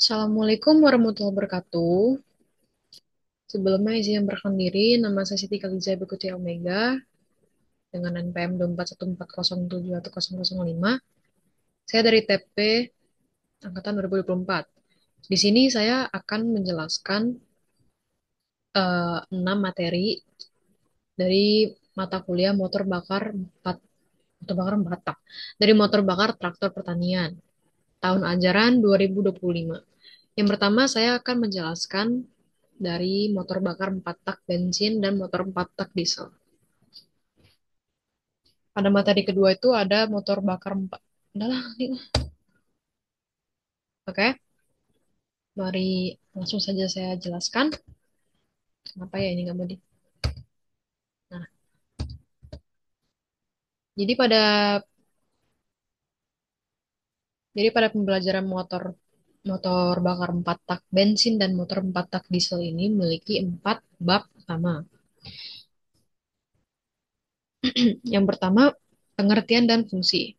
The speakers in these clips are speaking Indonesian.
Assalamualaikum warahmatullahi wabarakatuh. Sebelumnya izin memperkenalkan diri, nama saya Siti Khadijah Bekuti Omega dengan NPM 241071005. Saya dari TP Angkatan 2024. Di sini saya akan menjelaskan 6 materi dari mata kuliah motor bakar 4 tak, dari motor bakar traktor pertanian tahun ajaran 2025. Yang pertama saya akan menjelaskan dari motor bakar 4 tak bensin dan motor 4 tak diesel. Pada materi kedua itu ada motor bakar 4. Udahlah, ini lah. Oke, mari langsung saja saya jelaskan. Kenapa ya ini nggak mau di... Nah, jadi pada pada pembelajaran motor motor bakar 4 tak bensin dan motor 4 tak diesel ini memiliki 4 bab utama. Yang pertama, pengertian dan fungsi.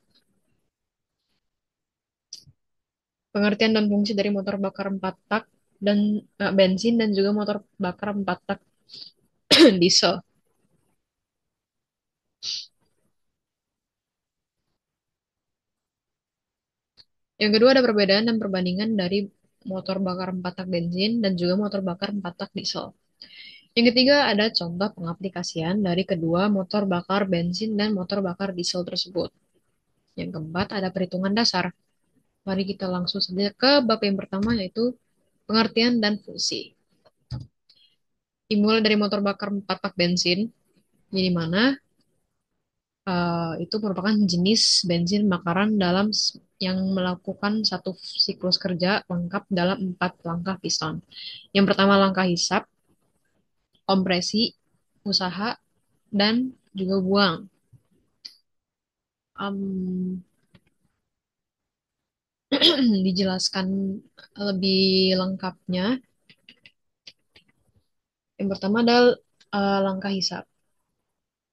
Pengertian dan fungsi dari motor bakar 4 tak dan bensin dan juga motor bakar 4 tak diesel. Yang kedua ada perbedaan dan perbandingan dari motor bakar 4 tak bensin dan juga motor bakar 4 tak diesel. Yang ketiga ada contoh pengaplikasian dari kedua motor bakar bensin dan motor bakar diesel tersebut. Yang keempat ada perhitungan dasar. Mari kita langsung saja ke bab yang pertama yaitu pengertian dan fungsi. Dimulai dari motor bakar 4 tak bensin, di mana itu merupakan jenis bensin bakaran yang melakukan satu siklus kerja lengkap dalam 4 langkah piston. Yang pertama langkah hisap, kompresi, usaha, dan juga buang. Am, dijelaskan lebih lengkapnya. Yang pertama adalah langkah hisap.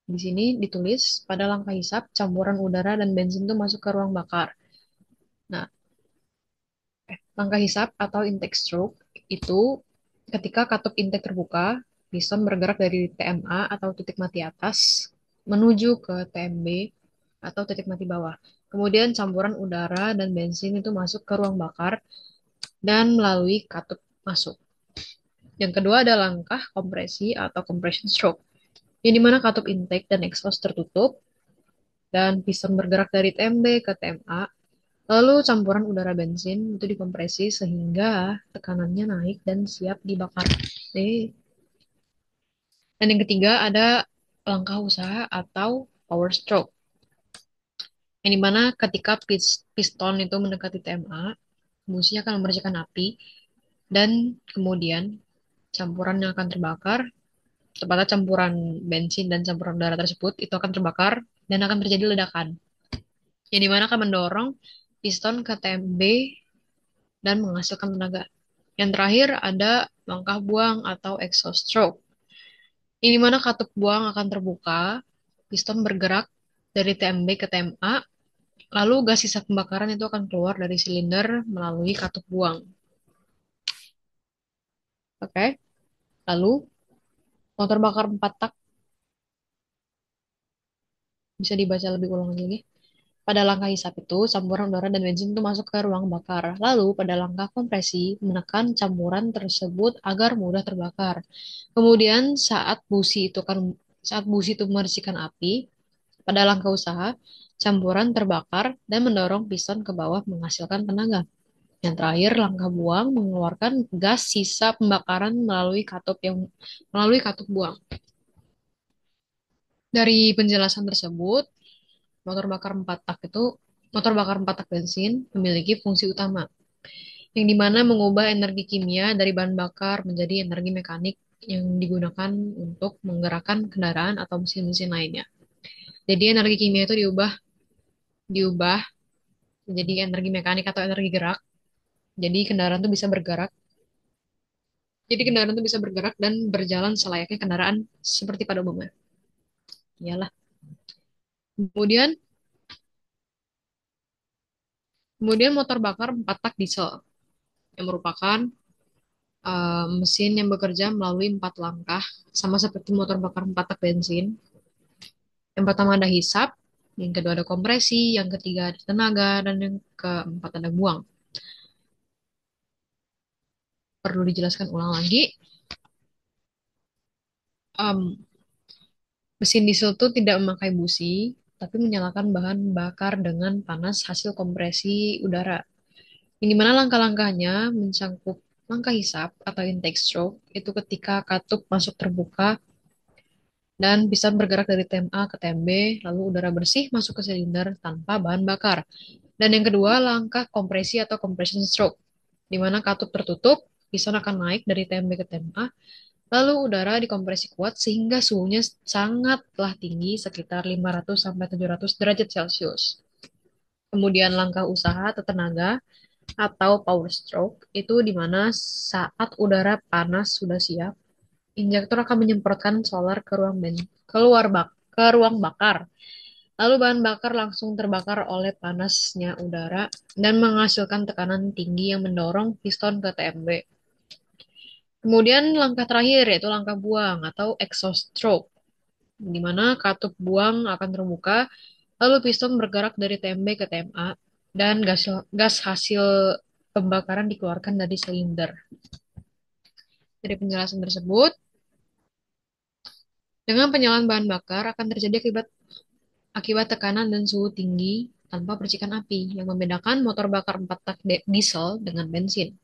Di sini ditulis pada langkah hisap campuran udara dan bensin itu masuk ke ruang bakar. Nah, langkah hisap atau intake stroke itu ketika katup intake terbuka, piston bergerak dari TMA atau titik mati atas menuju ke TMB atau titik mati bawah. Kemudian campuran udara dan bensin itu masuk ke ruang bakar dan melalui katup masuk. Yang kedua ada langkah kompresi atau compression stroke, yang dimana katup intake dan exhaust tertutup dan piston bergerak dari TMB ke TMA. Lalu campuran udara bensin itu dikompresi sehingga tekanannya naik dan siap dibakar. Dan yang ketiga ada langkah usaha atau power stroke, yang dimana ketika piston itu mendekati TMA, busi akan memercikan api dan kemudian campuran yang akan terbakar, tepatnya campuran bensin dan campuran udara tersebut itu akan terbakar dan akan terjadi ledakan, yang dimana akan mendorong piston ke TMB dan menghasilkan tenaga. Yang terakhir ada langkah buang atau exhaust stroke, yang dimana katup buang akan terbuka, piston bergerak dari TMB ke TMA, lalu gas sisa pembakaran itu akan keluar dari silinder melalui katup buang. Oke, lalu motor bakar 4 tak bisa dibaca lebih ulang lagi. Pada langkah hisap itu, campuran udara dan bensin itu masuk ke ruang bakar. Lalu, pada langkah kompresi, menekan campuran tersebut agar mudah terbakar. Kemudian, saat busi itu memercikan api, pada langkah usaha, campuran terbakar dan mendorong piston ke bawah menghasilkan tenaga. Yang terakhir, langkah buang mengeluarkan gas sisa pembakaran melalui katup buang. Dari penjelasan tersebut, motor bakar 4 tak itu motor bakar 4 tak bensin memiliki fungsi utama, yang dimana mengubah energi kimia dari bahan bakar menjadi energi mekanik yang digunakan untuk menggerakkan kendaraan atau mesin-mesin lainnya. Jadi energi kimia itu diubah diubah menjadi energi mekanik atau energi gerak. Jadi kendaraan itu bisa bergerak. Jadi kendaraan itu bisa bergerak dan berjalan selayaknya kendaraan seperti pada umumnya. Iyalah. Kemudian kemudian motor bakar 4 tak diesel. yang merupakan mesin yang bekerja melalui 4 langkah, sama seperti motor bakar 4 tak bensin. Yang pertama ada hisap, yang kedua ada kompresi, yang ketiga ada tenaga, dan yang keempat ada buang. Perlu dijelaskan ulang lagi, em, mesin diesel itu tidak memakai busi, tapi menyalakan bahan bakar dengan panas hasil kompresi udara. Ini mana langkah-langkahnya mencangkup langkah hisap atau intake stroke, itu ketika katup masuk terbuka dan piston bergerak dari tem A ke tem B, lalu udara bersih masuk ke silinder tanpa bahan bakar. Dan yang kedua, langkah kompresi atau compression stroke, di mana katup tertutup, piston akan naik dari tem B ke tem A, lalu udara dikompresi kuat sehingga suhunya sangatlah tinggi, sekitar 500 sampai 700 derajat Celcius. Kemudian langkah usaha atau tenaga atau power stroke itu di mana saat udara panas sudah siap, injektor akan menyemprotkan solar ke ke ruang bakar. Lalu bahan bakar langsung terbakar oleh panasnya udara dan menghasilkan tekanan tinggi yang mendorong piston ke TMB. Kemudian langkah terakhir yaitu langkah buang atau exhaust stroke, di mana katup buang akan terbuka, lalu piston bergerak dari TMB ke TMA, dan gas hasil pembakaran dikeluarkan dari silinder. Dari penjelasan tersebut, dengan penyalaan bahan bakar akan terjadi akibat tekanan dan suhu tinggi tanpa percikan api, yang membedakan motor bakar 4 tak diesel dengan bensin.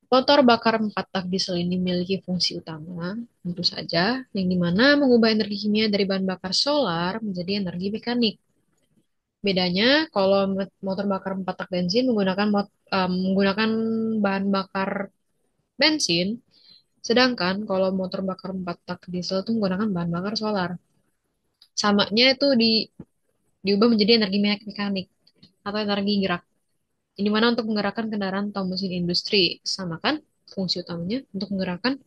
Motor bakar 4 tak diesel ini memiliki fungsi utama, tentu saja, yang dimana mengubah energi kimia dari bahan bakar solar menjadi energi mekanik. Bedanya, kalau motor bakar 4 tak bensin menggunakan bahan bakar bensin, sedangkan kalau motor bakar 4 tak diesel itu menggunakan bahan bakar solar. Samanya itu diubah menjadi energi mekanik atau energi gerak. Ini mana untuk menggerakkan kendaraan atau mesin industri, sama kan fungsi utamanya untuk menggerakkan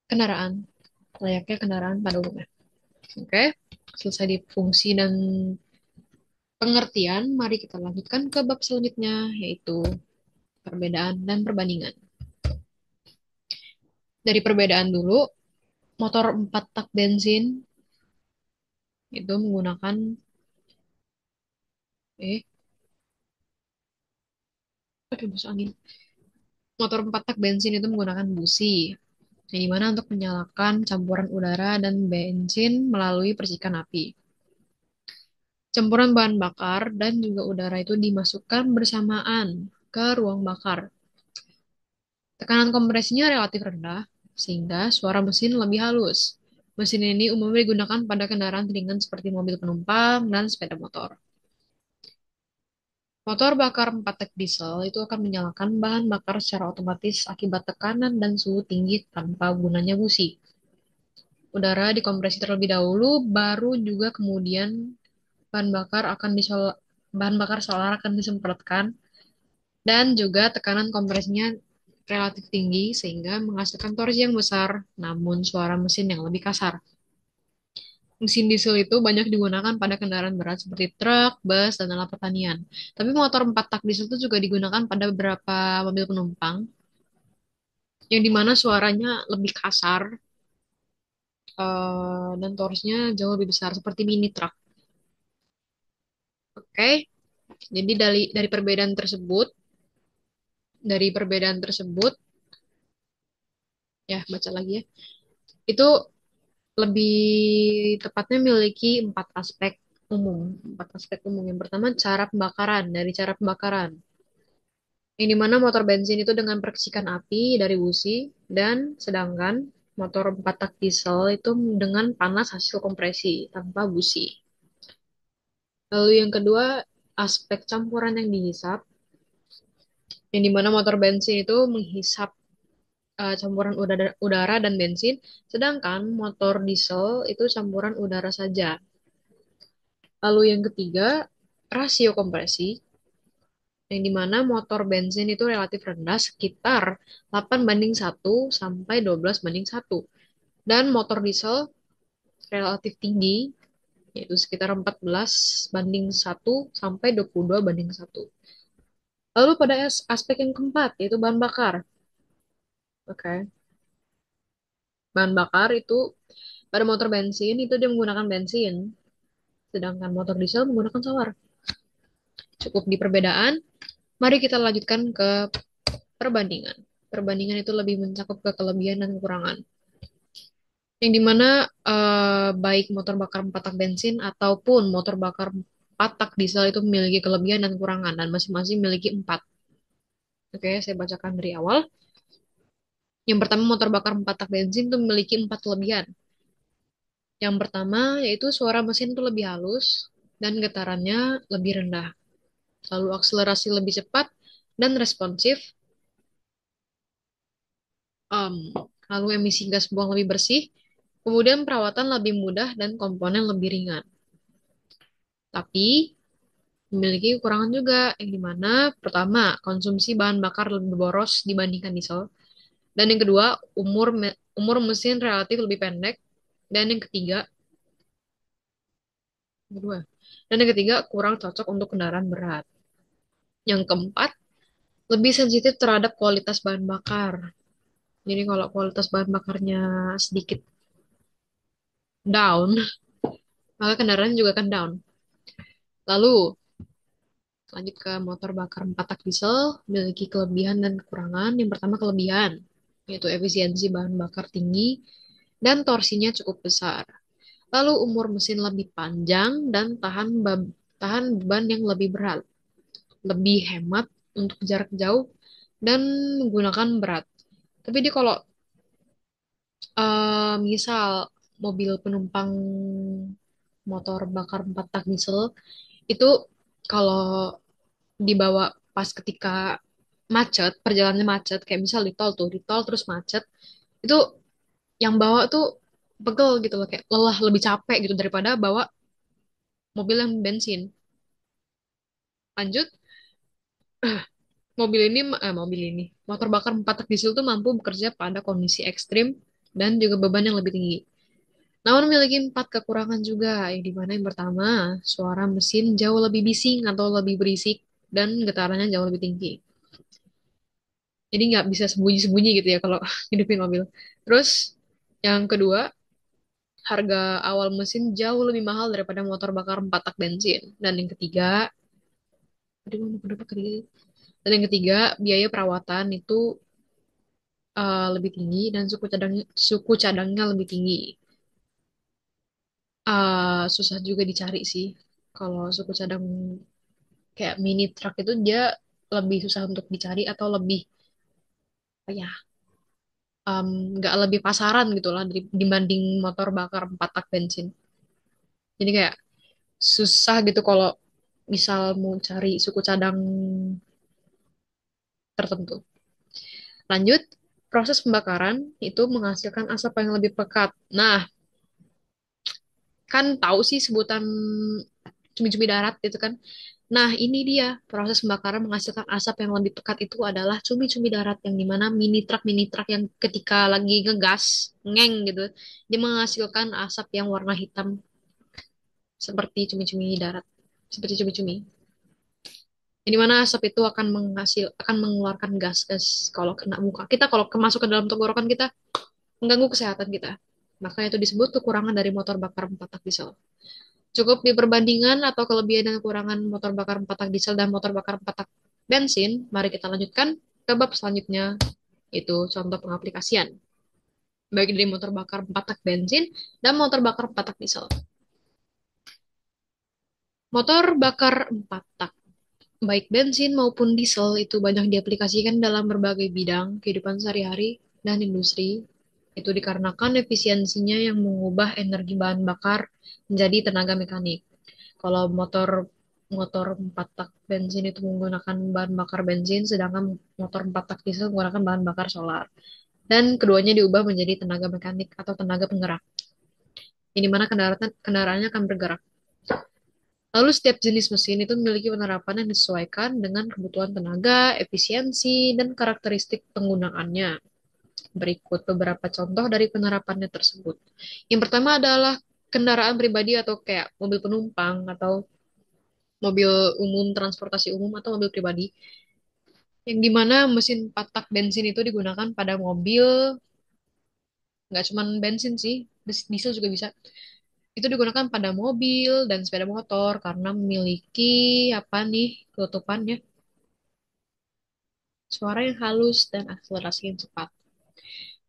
kendaraan, layaknya kendaraan pada umumnya. Oke, selesai di fungsi dan pengertian, mari kita lanjutkan ke bab selanjutnya, yaitu perbedaan dan perbandingan. Dari perbedaan dulu, motor 4 tak bensin itu menggunakan eh aduh masuk angin. Motor 4 tak bensin itu menggunakan busi, yang dimana untuk menyalakan campuran udara dan bensin melalui percikan api. Campuran bahan bakar dan juga udara itu dimasukkan bersamaan ke ruang bakar. Tekanan kompresinya relatif rendah, sehingga suara mesin lebih halus. Mesin ini umumnya digunakan pada kendaraan ringan seperti mobil penumpang dan sepeda motor. Motor bakar 4 tak diesel itu akan menyalakan bahan bakar secara otomatis akibat tekanan dan suhu tinggi tanpa gunanya busi. Udara dikompresi terlebih dahulu, baru juga kemudian bahan bakar solar akan disemprotkan, dan juga tekanan kompresinya relatif tinggi sehingga menghasilkan torsi yang besar, namun suara mesin yang lebih kasar. Mesin diesel itu banyak digunakan pada kendaraan berat seperti truk, bus, dan alat pertanian. Tapi motor 4 tak diesel itu juga digunakan pada beberapa mobil penumpang, yang dimana suaranya lebih kasar, dan torsinya jauh lebih besar seperti mini truck. Oke, jadi dari perbedaan tersebut, ya baca lagi ya, itu lebih tepatnya memiliki 4 aspek umum. Yang pertama, dari cara pembakaran. Yang dimana motor bensin itu dengan percikan api dari busi, dan sedangkan motor 4 tak diesel itu dengan panas hasil kompresi tanpa busi. Lalu yang kedua, aspek campuran yang dihisap, yang dimana motor bensin itu menghisap campuran udara dan bensin, sedangkan motor diesel itu campuran udara saja. Lalu yang ketiga, rasio kompresi, yang dimana motor bensin itu relatif rendah, sekitar 8:1 sampai 12:1. Dan motor diesel relatif tinggi, yaitu sekitar 14:1 sampai 22:1. Lalu pada aspek yang keempat, yaitu bahan bakar. Oke. Bahan bakar itu pada motor bensin itu dia menggunakan bensin, sedangkan motor diesel menggunakan solar. Cukup di perbedaan. Mari kita lanjutkan ke perbandingan. Perbandingan itu lebih mencakup ke kelebihan dan kekurangan. Yang dimana baik motor bakar 4 tak bensin ataupun motor bakar 4 tak diesel itu memiliki kelebihan dan kekurangan dan masing-masing memiliki 4. Oke, saya bacakan dari awal. Yang pertama motor bakar 4 tak bensin itu memiliki 4 kelebihan. Yang pertama yaitu suara mesin itu lebih halus dan getarannya lebih rendah. Lalu akselerasi lebih cepat dan responsif. Em, Lalu emisi gas buang lebih bersih. Kemudian perawatan lebih mudah dan komponen lebih ringan. Tapi memiliki kekurangan juga, yang dimana pertama, konsumsi bahan bakar lebih boros dibandingkan diesel. Dan yang kedua, umur mesin relatif lebih pendek. Dan yang ketiga, kedua. Dan yang ketiga, kurang cocok untuk kendaraan berat. Yang keempat, lebih sensitif terhadap kualitas bahan bakar. Jadi kalau kualitas bahan bakarnya sedikit down, maka kendaraan juga akan down. Lalu, lanjut ke motor bakar 4 tak diesel, memiliki kelebihan dan kekurangan. Yang pertama kelebihan, yaitu efisiensi bahan bakar tinggi dan torsinya cukup besar. Lalu umur mesin lebih panjang dan tahan beban yang lebih berat, lebih hemat untuk jarak jauh dan menggunakan berat. Tapi dia kalau misal mobil penumpang motor bakar 4 tak diesel itu kalau dibawa pas ketika macet, perjalanannya macet, kayak misal di tol tuh, di tol terus macet, itu yang bawa tuh pegel gitu loh, kayak lelah, lebih capek gitu daripada bawa mobil yang bensin. Lanjut, mobil ini, motor bakar 4 tak diesel tuh mampu bekerja pada kondisi ekstrim dan juga beban yang lebih tinggi. Namun memiliki 4 kekurangan juga, yang dimana yang pertama, suara mesin jauh lebih bising atau lebih berisik dan getarannya jauh lebih tinggi. Jadi nggak bisa sembunyi-sembunyi gitu ya kalau hidupin mobil. Terus yang kedua, harga awal mesin jauh lebih mahal daripada motor bakar 4 tak bensin. Dan yang ketiga, aduh, kenapa ketiga? Dan yang ketiga, biaya perawatan itu lebih tinggi dan suku cadangnya lebih tinggi. Susah juga dicari sih. Kalau suku cadang kayak mini truck itu dia lebih susah untuk dicari atau lebih apa ya, em, nggak lebih pasaran gitu lah dibanding motor bakar 4 tak bensin. Jadi kayak susah gitu kalau misal mau cari suku cadang tertentu. Lanjut, proses pembakaran itu menghasilkan asap yang lebih pekat. Nah, kan tahu sih sebutan cumi-cumi darat gitu kan. Nah, ini dia proses pembakaran menghasilkan asap yang lebih pekat itu adalah cumi-cumi darat yang dimana mini truk yang ketika lagi ngegas, ngeng gitu, dia menghasilkan asap yang warna hitam seperti cumi-cumi darat, seperti cumi-cumi. Yang dimana asap itu akan mengeluarkan gas-gas kalau kena muka kita, kalau masuk ke dalam tenggorokan kita, mengganggu kesehatan kita. Makanya itu disebut kekurangan dari motor bakar 4 tak diesel. Cukup di perbandingan atau kelebihan dan kekurangan motor bakar 4 tak diesel dan motor bakar 4 tak bensin. Mari kita lanjutkan ke bab selanjutnya, yaitu contoh pengaplikasian. Baik dari motor bakar 4 tak bensin dan motor bakar 4 tak diesel. Motor bakar 4 tak, baik bensin maupun diesel, itu banyak diaplikasikan dalam berbagai bidang kehidupan sehari-hari dan industri. Itu dikarenakan efisiensinya yang mengubah energi bahan bakar menjadi tenaga mekanik. Kalau motor motor 4 tak bensin itu menggunakan bahan bakar bensin, sedangkan motor 4 tak diesel menggunakan bahan bakar solar. Dan keduanya diubah menjadi tenaga mekanik atau tenaga penggerak. Ini mana kendaraannya akan bergerak. Lalu setiap jenis mesin itu memiliki penerapan yang disesuaikan dengan kebutuhan tenaga, efisiensi, dan karakteristik penggunaannya. Berikut beberapa contoh dari penerapannya tersebut. Yang pertama adalah kendaraan pribadi atau kayak mobil penumpang atau mobil umum, transportasi umum atau mobil pribadi. Yang dimana mesin patak bensin itu digunakan pada mobil, nggak cuman bensin sih, diesel juga bisa. Itu digunakan pada mobil dan sepeda motor karena memiliki apa nih ketutupannya, suara yang halus dan akselerasi yang cepat.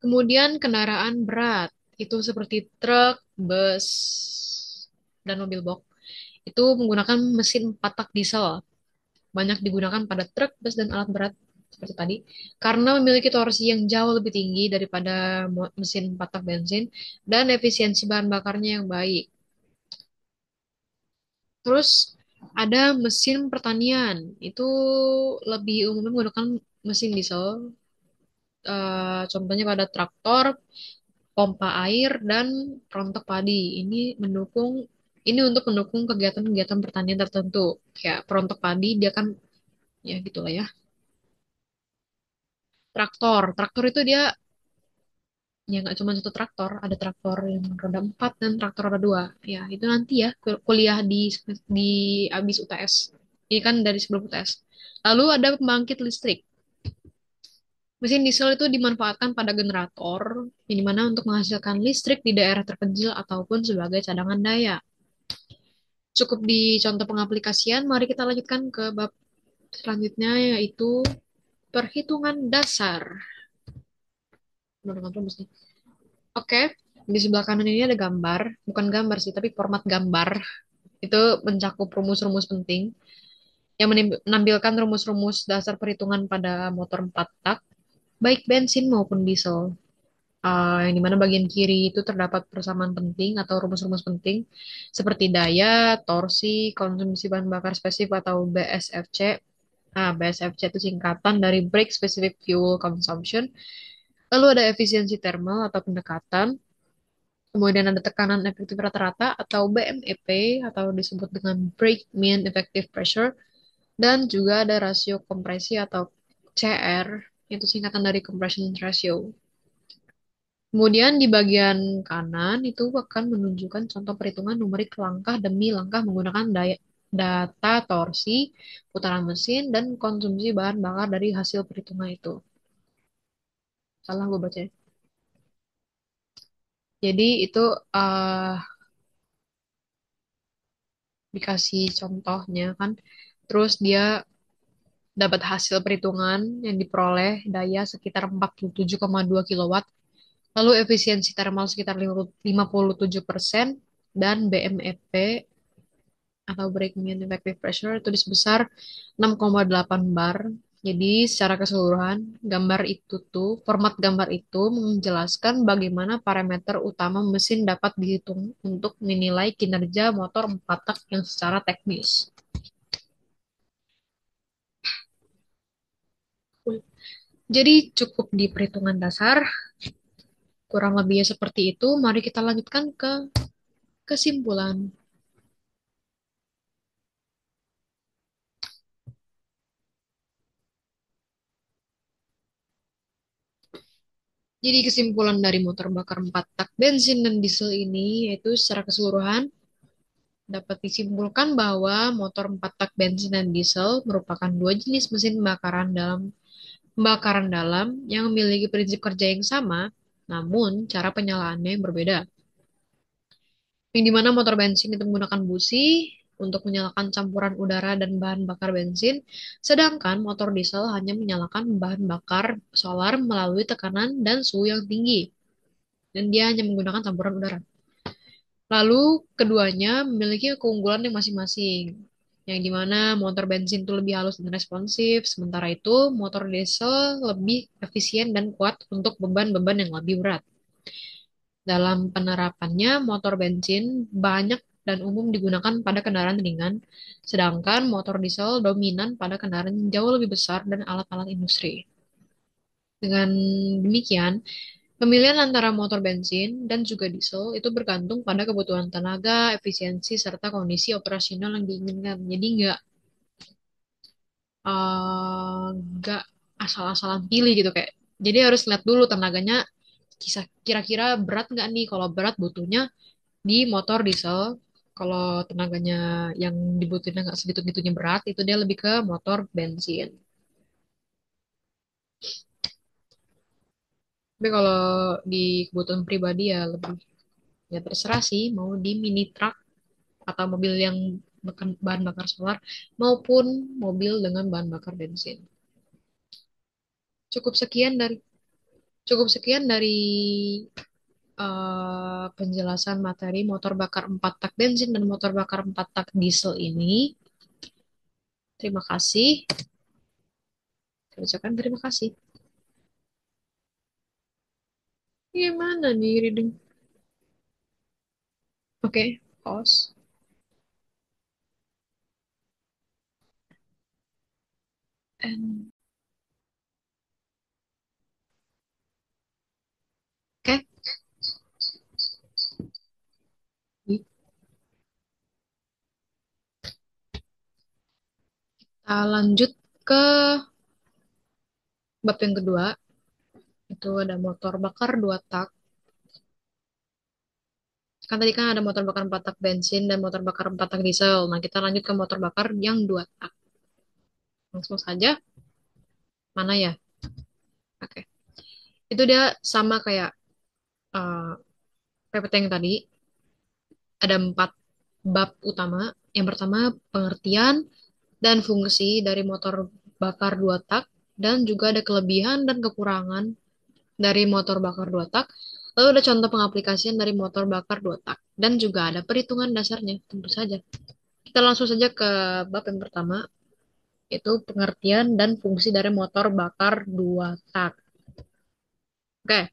Kemudian kendaraan berat itu seperti truk, bus, dan mobil box itu menggunakan mesin patak diesel. Banyak digunakan pada truk, bus, dan alat berat seperti tadi karena memiliki torsi yang jauh lebih tinggi daripada mesin patak bensin dan efisiensi bahan bakarnya yang baik. Terus ada mesin pertanian, itu lebih umumnya menggunakan mesin diesel. Contohnya pada traktor, pompa air, dan rontok padi. Ini untuk mendukung kegiatan-kegiatan pertanian tertentu. Kayak perontok padi, dia kan ya gitulah ya. Traktor itu dia ya nggak cuma satu traktor, ada traktor yang roda 4 dan traktor roda 2. Ya, itu nanti ya kuliah di abis UTS. Ini kan dari sebelum UTS. Lalu ada pembangkit listrik. Mesin diesel itu dimanfaatkan pada generator, yang dimana untuk menghasilkan listrik di daerah terpencil ataupun sebagai cadangan daya. Cukup di contoh pengaplikasian, mari kita lanjutkan ke bab selanjutnya yaitu perhitungan dasar. Menurut rumus nih. Oke, di sebelah kanan ini ada gambar, bukan gambar sih, tapi format gambar. Itu mencakup rumus-rumus penting yang menampilkan rumus-rumus dasar perhitungan pada motor 4 tak, baik bensin maupun diesel. Yang dimana bagian kiri itu terdapat persamaan penting atau rumus-rumus penting seperti daya, torsi, konsumsi bahan bakar spesifik atau BSFC. BSFC itu singkatan dari Brake Specific Fuel Consumption. Lalu ada efisiensi thermal atau pendekatan. Kemudian ada tekanan efektif rata-rata atau BMEP atau disebut dengan Brake Mean Effective Pressure. Dan juga ada rasio kompresi atau CR, itu singkatan dari Compression Ratio. Kemudian di bagian kanan itu akan menunjukkan contoh perhitungan numerik langkah demi langkah menggunakan data torsi, putaran mesin, dan konsumsi bahan bakar dari hasil perhitungan itu. Salah gue baca. Jadi itu eh, dikasih contohnya kan. Terus dia dapat hasil perhitungan yang diperoleh daya sekitar 47,2 kilowatt, lalu efisiensi thermal sekitar 57% dan BMEP atau breaking and effective pressure itu di sebesar 6,8 bar. Jadi secara keseluruhan format gambar itu menjelaskan bagaimana parameter utama mesin dapat dihitung untuk menilai kinerja motor 4 tak yang secara teknis. Jadi cukup di perhitungan dasar, kurang lebihnya seperti itu. Mari kita lanjutkan ke kesimpulan. Jadi kesimpulan dari motor bakar 4 tak bensin dan diesel ini yaitu secara keseluruhan dapat disimpulkan bahwa motor 4 tak bensin dan diesel merupakan dua jenis mesin pembakaran dalam yang memiliki prinsip kerja yang sama, namun cara penyalaannya yang berbeda. Yang dimana motor bensin itu menggunakan busi untuk menyalakan campuran udara dan bahan bakar bensin, sedangkan motor diesel hanya menyalakan bahan bakar solar melalui tekanan dan suhu yang tinggi, dan dia hanya menggunakan campuran udara. Lalu keduanya memiliki keunggulan yang masing-masing, yang dimana motor bensin itu lebih halus dan responsif, sementara itu motor diesel lebih efisien dan kuat untuk beban-beban yang lebih berat. Dalam penerapannya, motor bensin banyak dan umum digunakan pada kendaraan ringan, sedangkan motor diesel dominan pada kendaraan yang jauh lebih besar dan alat-alat industri. Dengan demikian, pemilihan antara motor bensin dan juga diesel itu bergantung pada kebutuhan tenaga, efisiensi, serta kondisi operasional yang diinginkan. Jadi nggak asal-asalan pilih gitu kayak. Jadi harus lihat dulu tenaganya kira-kira berat nggak nih. Kalau berat butuhnya di motor diesel. Kalau tenaganya yang dibutuhin nggak segitu-gitunya berat, itu dia lebih ke motor bensin. Tapi kalau di kebutuhan pribadi ya lebih ya terserah sih mau di mini truck atau mobil yang bahan bakar solar maupun mobil dengan bahan bakar bensin. Cukup sekian dari cukup sekian dari penjelasan materi motor bakar 4 tak bensin dan motor bakar 4 tak diesel ini. Terima kasih. Saya ucapkan terima kasih. Gimana nih reading? Oke, pause. And oke, kita lanjut ke bab yang kedua. Itu ada motor bakar 2 tak. Kan tadi kan ada motor bakar 4 tak bensin dan motor bakar 4 tak diesel. Nah, kita lanjut ke motor bakar yang 2 tak. Langsung saja. Mana ya? Oke. Itu dia sama kayak uh, PPT yang tadi. Ada 4 bab utama. Yang pertama, pengertian dan fungsi dari motor bakar 2 tak. Dan juga ada kelebihan dan kekurangan dari motor bakar 2 tak. Lalu ada contoh pengaplikasian dari motor bakar 2 tak. Dan juga ada perhitungan dasarnya, tentu saja. Kita langsung saja ke bab yang pertama, yaitu pengertian dan fungsi dari motor bakar 2 tak. Oke,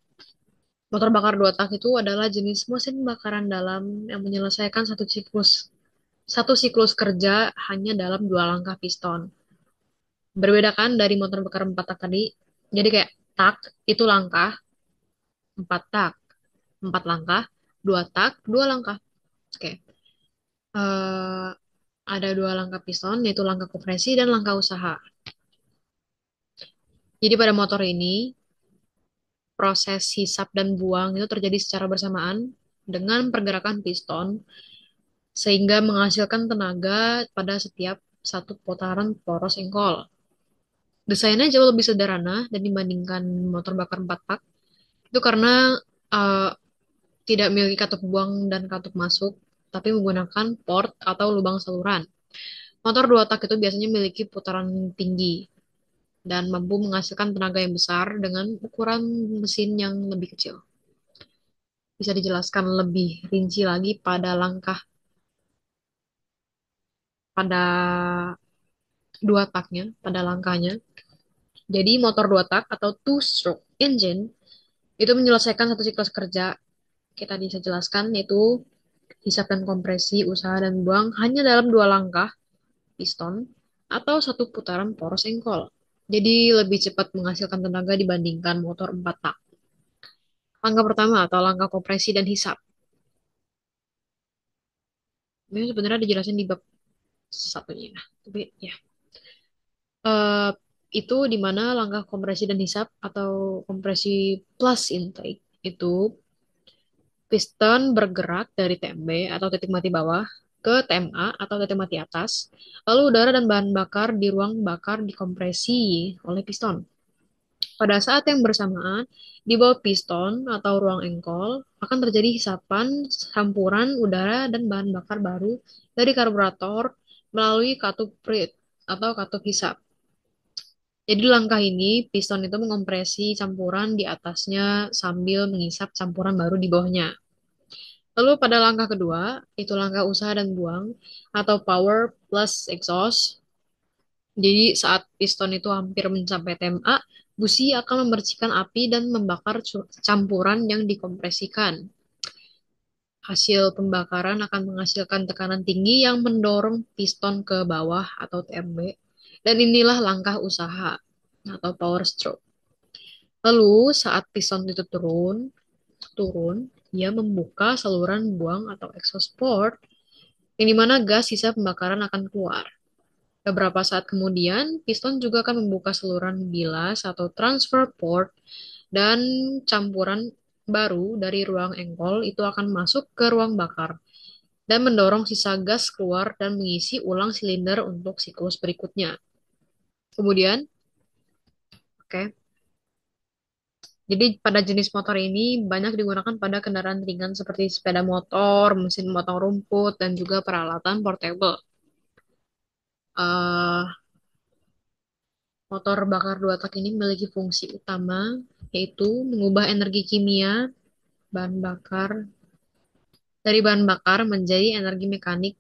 motor bakar 2 tak itu adalah jenis mesin bakaran dalam yang menyelesaikan satu siklus kerja hanya dalam 2 langkah piston. Berbeda kan dari motor bakar 4 tak tadi. Jadi kayak tak itu langkah, 4 tak, 4 langkah, 2 tak, 2 langkah. Oke. Eh, ada 2 langkah piston, yaitu langkah kompresi dan langkah usaha. Jadi pada motor ini, proses hisap dan buang itu terjadi secara bersamaan dengan pergerakan piston, sehingga menghasilkan tenaga pada setiap satu putaran poros engkol. Desainnya jauh lebih sederhana dan dibandingkan motor bakar 4 tak. Itu karena eh, tidak memiliki katup buang dan katup masuk, tapi menggunakan port atau lubang saluran. Motor 2 tak itu biasanya memiliki putaran tinggi dan mampu menghasilkan tenaga yang besar dengan ukuran mesin yang lebih kecil. Bisa dijelaskan lebih rinci lagi pada 2 taknya, pada langkahnya. Jadi motor 2 tak atau two-stroke engine itu menyelesaikan satu siklus kerja. Kita bisa jelaskan yaitu hisap dan kompresi, usaha dan buang hanya dalam 2 langkah piston atau satu putaran poros engkol. Jadi lebih cepat menghasilkan tenaga dibandingkan motor 4 tak. Langkah pertama atau langkah kompresi dan hisap. Ini sebenarnya dijelasin di bab satunya. Tapi ya, eh, itu di mana langkah kompresi dan hisap atau kompresi plus intake itu piston bergerak dari TMB atau titik mati bawah ke TMA atau titik mati atas. Lalu udara dan bahan bakar di ruang bakar dikompresi oleh piston. Pada saat yang bersamaan, di bawah piston atau ruang engkol akan terjadi hisapan campuran udara dan bahan bakar baru dari karburator melalui katup prit atau katup hisap. Jadi langkah ini, piston itu mengompresi campuran di atasnya sambil menghisap campuran baru di bawahnya. Lalu pada langkah kedua, itu langkah usaha dan buang atau power plus exhaust. Jadi saat piston itu hampir mencapai TMA, busi akan memercikan api dan membakar campuran yang dikompresikan. Hasil pembakaran akan menghasilkan tekanan tinggi yang mendorong piston ke bawah atau TMB. Dan inilah langkah usaha atau power stroke. Lalu saat piston itu turun, ia membuka saluran buang atau exhaust port, yang dimana gas sisa pembakaran akan keluar. Beberapa saat kemudian, piston juga akan membuka saluran bilas atau transfer port, dan campuran baru dari ruang engkol itu akan masuk ke ruang bakar dan mendorong sisa gas keluar dan mengisi ulang silinder untuk siklus berikutnya. Kemudian, oke, Jadi pada jenis motor ini banyak digunakan pada kendaraan ringan seperti sepeda motor, mesin potong rumput, dan juga peralatan portable. eh Motor bakar dua tak ini memiliki fungsi utama, yaitu mengubah energi kimia bahan bakar dari bahan bakar menjadi energi mekanik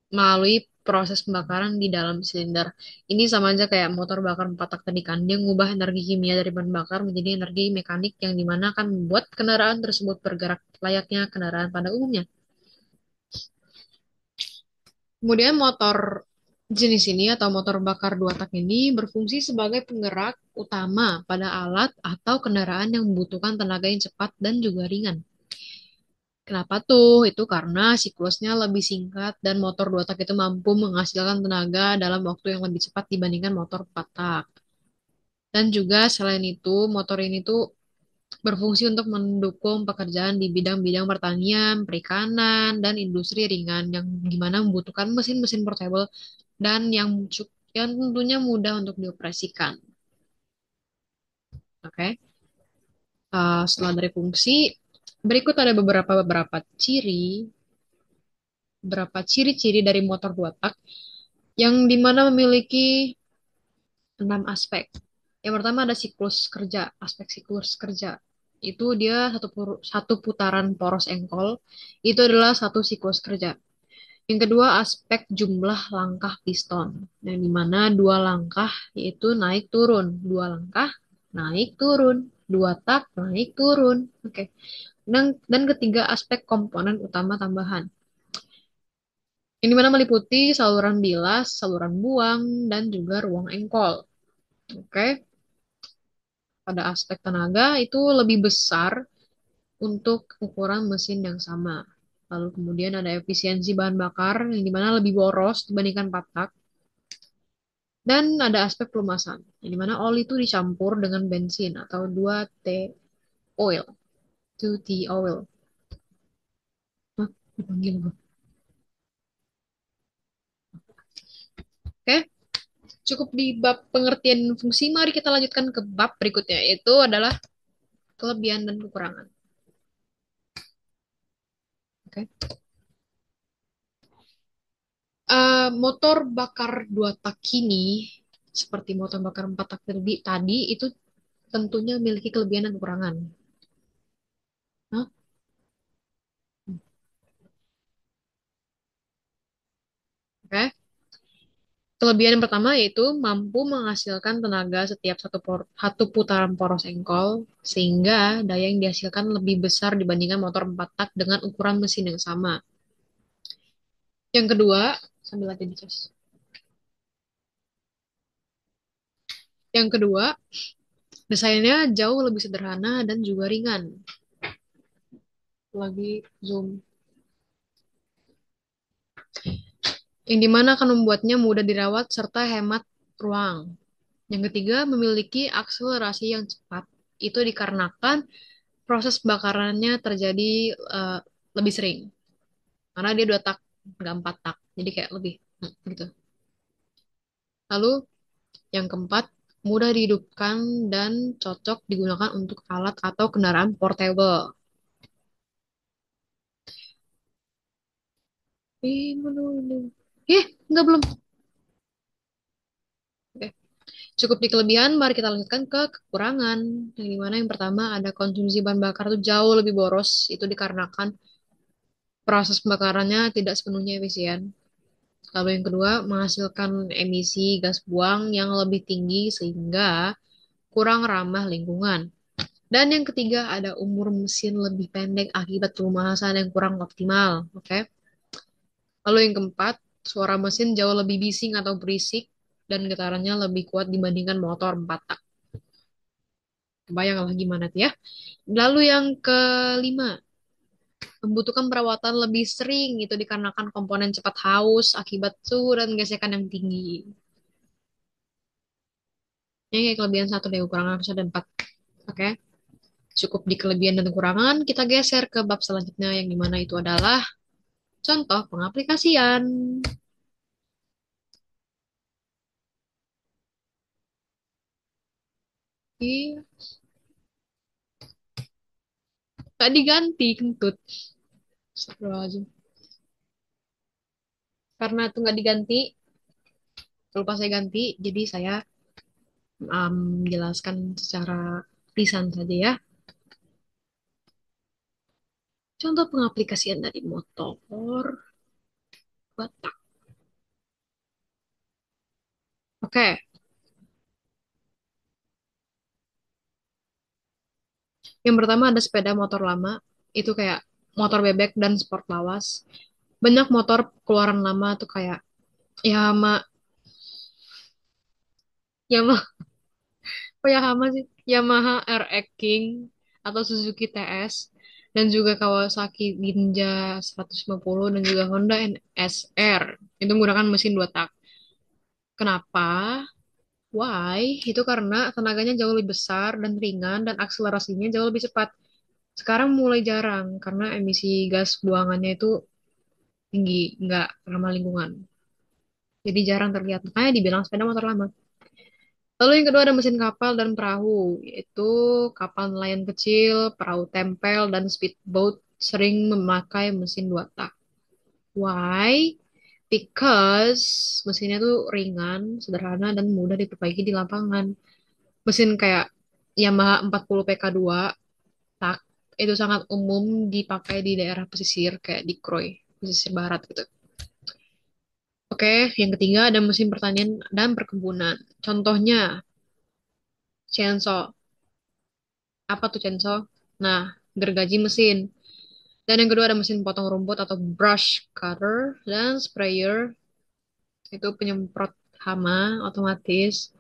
melalui proses pembakaran di dalam silinder. Ini sama aja kayak motor bakar empat tak tadi kan. Dia mengubah energi kimia dari bahan bakar menjadi energi mekanik yang dimana akan membuat kendaraan tersebut bergerak layaknya kendaraan pada umumnya. Kemudian motor jenis ini atau motor bakar dua tak ini berfungsi sebagai penggerak utama pada alat atau kendaraan yang membutuhkan tenaga yang cepat dan juga ringan. Kenapa tuh? Itu karena siklusnya lebih singkat dan motor dua tak itu mampu menghasilkan tenaga dalam waktu yang lebih cepat dibandingkan motor empat tak. Dan juga selain itu, motor ini tuh berfungsi untuk mendukung pekerjaan di bidang-bidang pertanian, perikanan, dan industri ringan yang gimana membutuhkan mesin-mesin portable dan yang tentunya mudah untuk dioperasikan. Oke. Setelah dari fungsi, berikut ada beberapa ciri-ciri dari motor dua tak yang dimana memiliki 6 aspek. Yang pertama ada siklus kerja, aspek siklus kerja. Itu dia satu putaran poros engkol, itu adalah satu siklus kerja. Yang kedua, aspek jumlah langkah piston. Yang dimana dua langkah yaitu naik turun. Dua langkah naik turun. Dua tak naik turun. Oke. Dan ketiga, aspek komponen utama tambahan. Yang dimana meliputi saluran bilas, saluran buang, dan juga ruang engkol. Oke. Pada aspek tenaga itu lebih besar untuk ukuran mesin yang sama. Lalu kemudian ada efisiensi bahan bakar yang dimana lebih boros dibandingkan patak. Dan ada aspek pelumasan, yang dimana oli itu dicampur dengan bensin atau 2T oil. 2T oil. Hah? Dipanggil apa? Oke, cukup di bab pengertian fungsi. Mari kita lanjutkan ke bab berikutnya, yaitu adalah kelebihan dan kekurangan. Oke. Motor bakar dua tak kini, seperti motor bakar empat tak tadi itu tentunya memiliki kelebihan dan kekurangan. Hah? Oke. Kelebihan yang pertama yaitu mampu menghasilkan tenaga setiap satu putaran poros engkol, sehingga daya yang dihasilkan lebih besar dibandingkan motor empat tak dengan ukuran mesin yang sama. Yang kedua, sambil aja dicas. Yang kedua, desainnya jauh lebih sederhana dan juga ringan. Lagi zoom. Yang dimana akan membuatnya mudah dirawat serta hemat ruang. Yang ketiga, memiliki akselerasi yang cepat. Itu dikarenakan proses bakarannya terjadi eh, lebih sering. Karena dia dua tak, nggak empat tak. Jadi kayak lebih gitu. Lalu yang keempat, mudah dihidupkan dan cocok digunakan untuk alat atau kendaraan portable. Mana ini? Nggak belum. Oke. Cukup di kelebihan, mari kita lanjutkan ke kekurangan. Yang dimana yang pertama ada konsumsi bahan bakar itu jauh lebih boros. Itu dikarenakan proses pembakarannya tidak sepenuhnya efisien. Lalu yang kedua, menghasilkan emisi gas buang yang lebih tinggi sehingga kurang ramah lingkungan. Dan yang ketiga, ada umur mesin lebih pendek akibat pelumasan yang kurang optimal. Oke. Lalu yang keempat, suara mesin jauh lebih bising atau berisik dan getarannya lebih kuat dibandingkan motor 4 tak. Kebayang lah gimana tuh ya. Lalu yang kelima, membutuhkan perawatan lebih sering itu dikarenakan komponen cepat haus akibat suhu dan gesekan yang tinggi. Ini kayak kelebihan satu deh, kekurangan harus ada empat. Oke, cukup di kelebihan dan kekurangan. Kita geser ke bab selanjutnya yang dimana itu adalah contoh pengaplikasian. Oke, Gak diganti kentut. Astagfirullahaladzim. Karena itu nggak diganti, lupa saya ganti, jadi saya jelaskan secara lisan saja ya. Contoh pengaplikasian dari motor Batak. Oke, yang pertama ada sepeda motor lama. Itu kayak motor bebek dan sport lawas. Banyak motor keluaran lama tuh kayak Yamaha, Yamaha, oh Yamaha sih, Yamaha RX King atau Suzuki TS dan juga Kawasaki Ninja 150 dan juga Honda NSR. Itu menggunakan mesin dua tak. Kenapa? Why? Itu karena tenaganya jauh lebih besar dan ringan dan akselerasinya jauh lebih cepat. Sekarang mulai jarang karena emisi gas buangannya itu tinggi, nggak ramah lingkungan. Jadi jarang terlihat. Makanya dibilang sepeda motor lama. Lalu yang kedua ada mesin kapal dan perahu, yaitu kapal nelayan kecil, perahu tempel, dan speedboat sering memakai mesin dua tak. Why? Because mesinnya tuh ringan, sederhana, dan mudah diperbaiki di lapangan. Mesin kayak Yamaha 40 PK2 tak itu sangat umum dipakai di daerah pesisir kayak di Kroy, pesisir barat gitu. Oke, yang ketiga ada mesin pertanian dan perkebunan. Contohnya chainsaw. Apa tuh chainsaw? Nah, gergaji mesin. Dan yang kedua ada mesin potong rumput atau brush cutter dan sprayer. Itu penyemprot hama otomatis.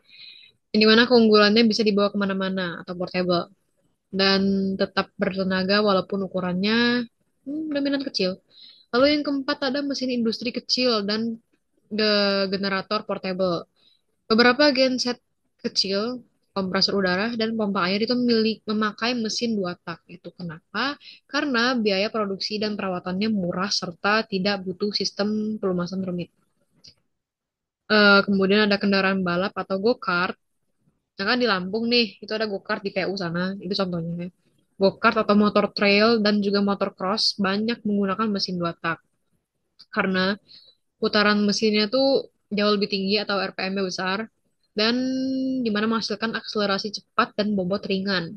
Yang dimana keunggulannya bisa dibawa kemana-mana atau portable. Dan tetap bertenaga walaupun ukurannya dominan kecil. Lalu yang keempat ada mesin industri kecil dan generator portable. Beberapa genset kecil, kompresor udara, dan pompa air itu memakai mesin dua tak. Itu kenapa? Karena biaya produksi dan perawatannya murah serta tidak butuh sistem pelumasan rumit. Kemudian ada kendaraan balap atau go-kart. Nah kan di Lampung nih, itu ada go-kart di PU sana. Itu contohnya. Go-kart atau motor trail dan juga motor cross banyak menggunakan mesin dua tak. Karena putaran mesinnya tuh jauh lebih tinggi atau RPM-nya besar dan dimana menghasilkan akselerasi cepat dan bobot ringan.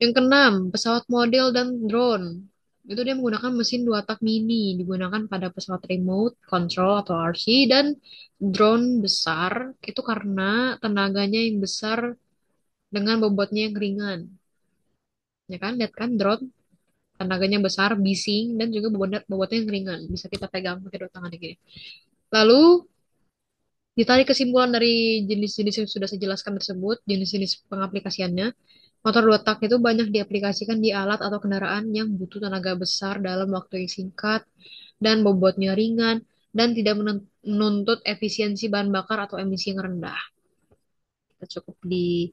Yang keenam, pesawat model dan drone. Itu dia menggunakan mesin dua tak mini, digunakan pada pesawat remote control atau RC dan drone besar. Itu karena tenaganya yang besar dengan bobotnya yang ringan. Ya kan, lihat kan drone tenaganya besar, bising dan juga bobotnya yang ringan. Bisa kita pegang pakai dua tangan gini. Lalu ditarik kesimpulan dari jenis-jenis yang sudah saya jelaskan tersebut, jenis-jenis pengaplikasiannya, motor dua tak itu banyak diaplikasikan di alat atau kendaraan yang butuh tenaga besar dalam waktu yang singkat dan bobotnya ringan dan tidak menuntut efisiensi bahan bakar atau emisi yang rendah. Kita cukup di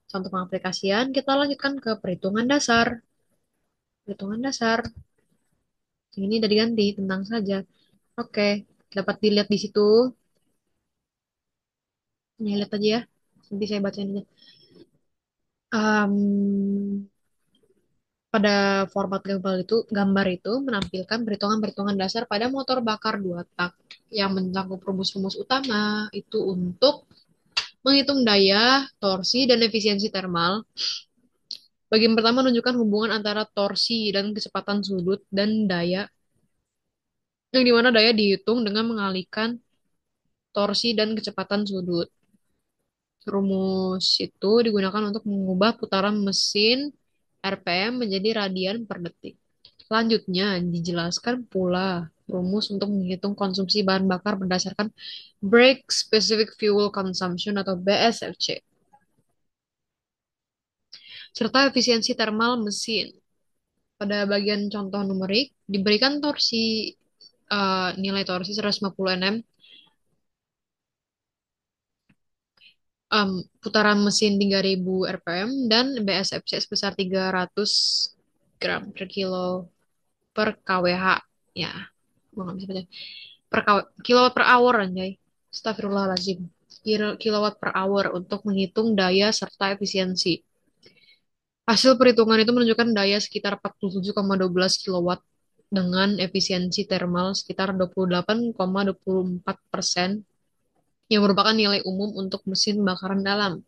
contoh pengaplikasian, kita lanjutkan ke perhitungan dasar. Perhitungan dasar, ini udah diganti, tenang saja. Oke, dapat dilihat di situ. Ini lihat aja ya. Nanti saya bacain aja. Pada format gambar itu menampilkan perhitungan-perhitungan dasar pada motor bakar dua tak yang mencakup rumus-rumus utama itu untuk menghitung daya, torsi, dan efisiensi thermal. Bagian pertama menunjukkan hubungan antara torsi dan kecepatan sudut dan daya, yang dimana daya dihitung dengan mengalihkan torsi dan kecepatan sudut. Rumus itu digunakan untuk mengubah putaran mesin RPM menjadi radian per detik. Selanjutnya, dijelaskan pula rumus untuk menghitung konsumsi bahan bakar berdasarkan Brake Specific Fuel Consumption atau BSFC, serta efisiensi thermal mesin. Pada bagian contoh numerik, diberikan nilai torsi 150 Nm, putaran mesin 3000 RPM, dan BSFC sebesar 300 gram per kilo per kWh. Ya, gua nggak bisa baca. Kilowatt per hour anjay. Astagfirullahaladzim. Kilowatt per hour untuk menghitung daya serta efisiensi. Hasil perhitungan itu menunjukkan daya sekitar 47,12 kilowatt dengan efisiensi thermal sekitar 28,24%, yang merupakan nilai umum untuk mesin bakaran dalam.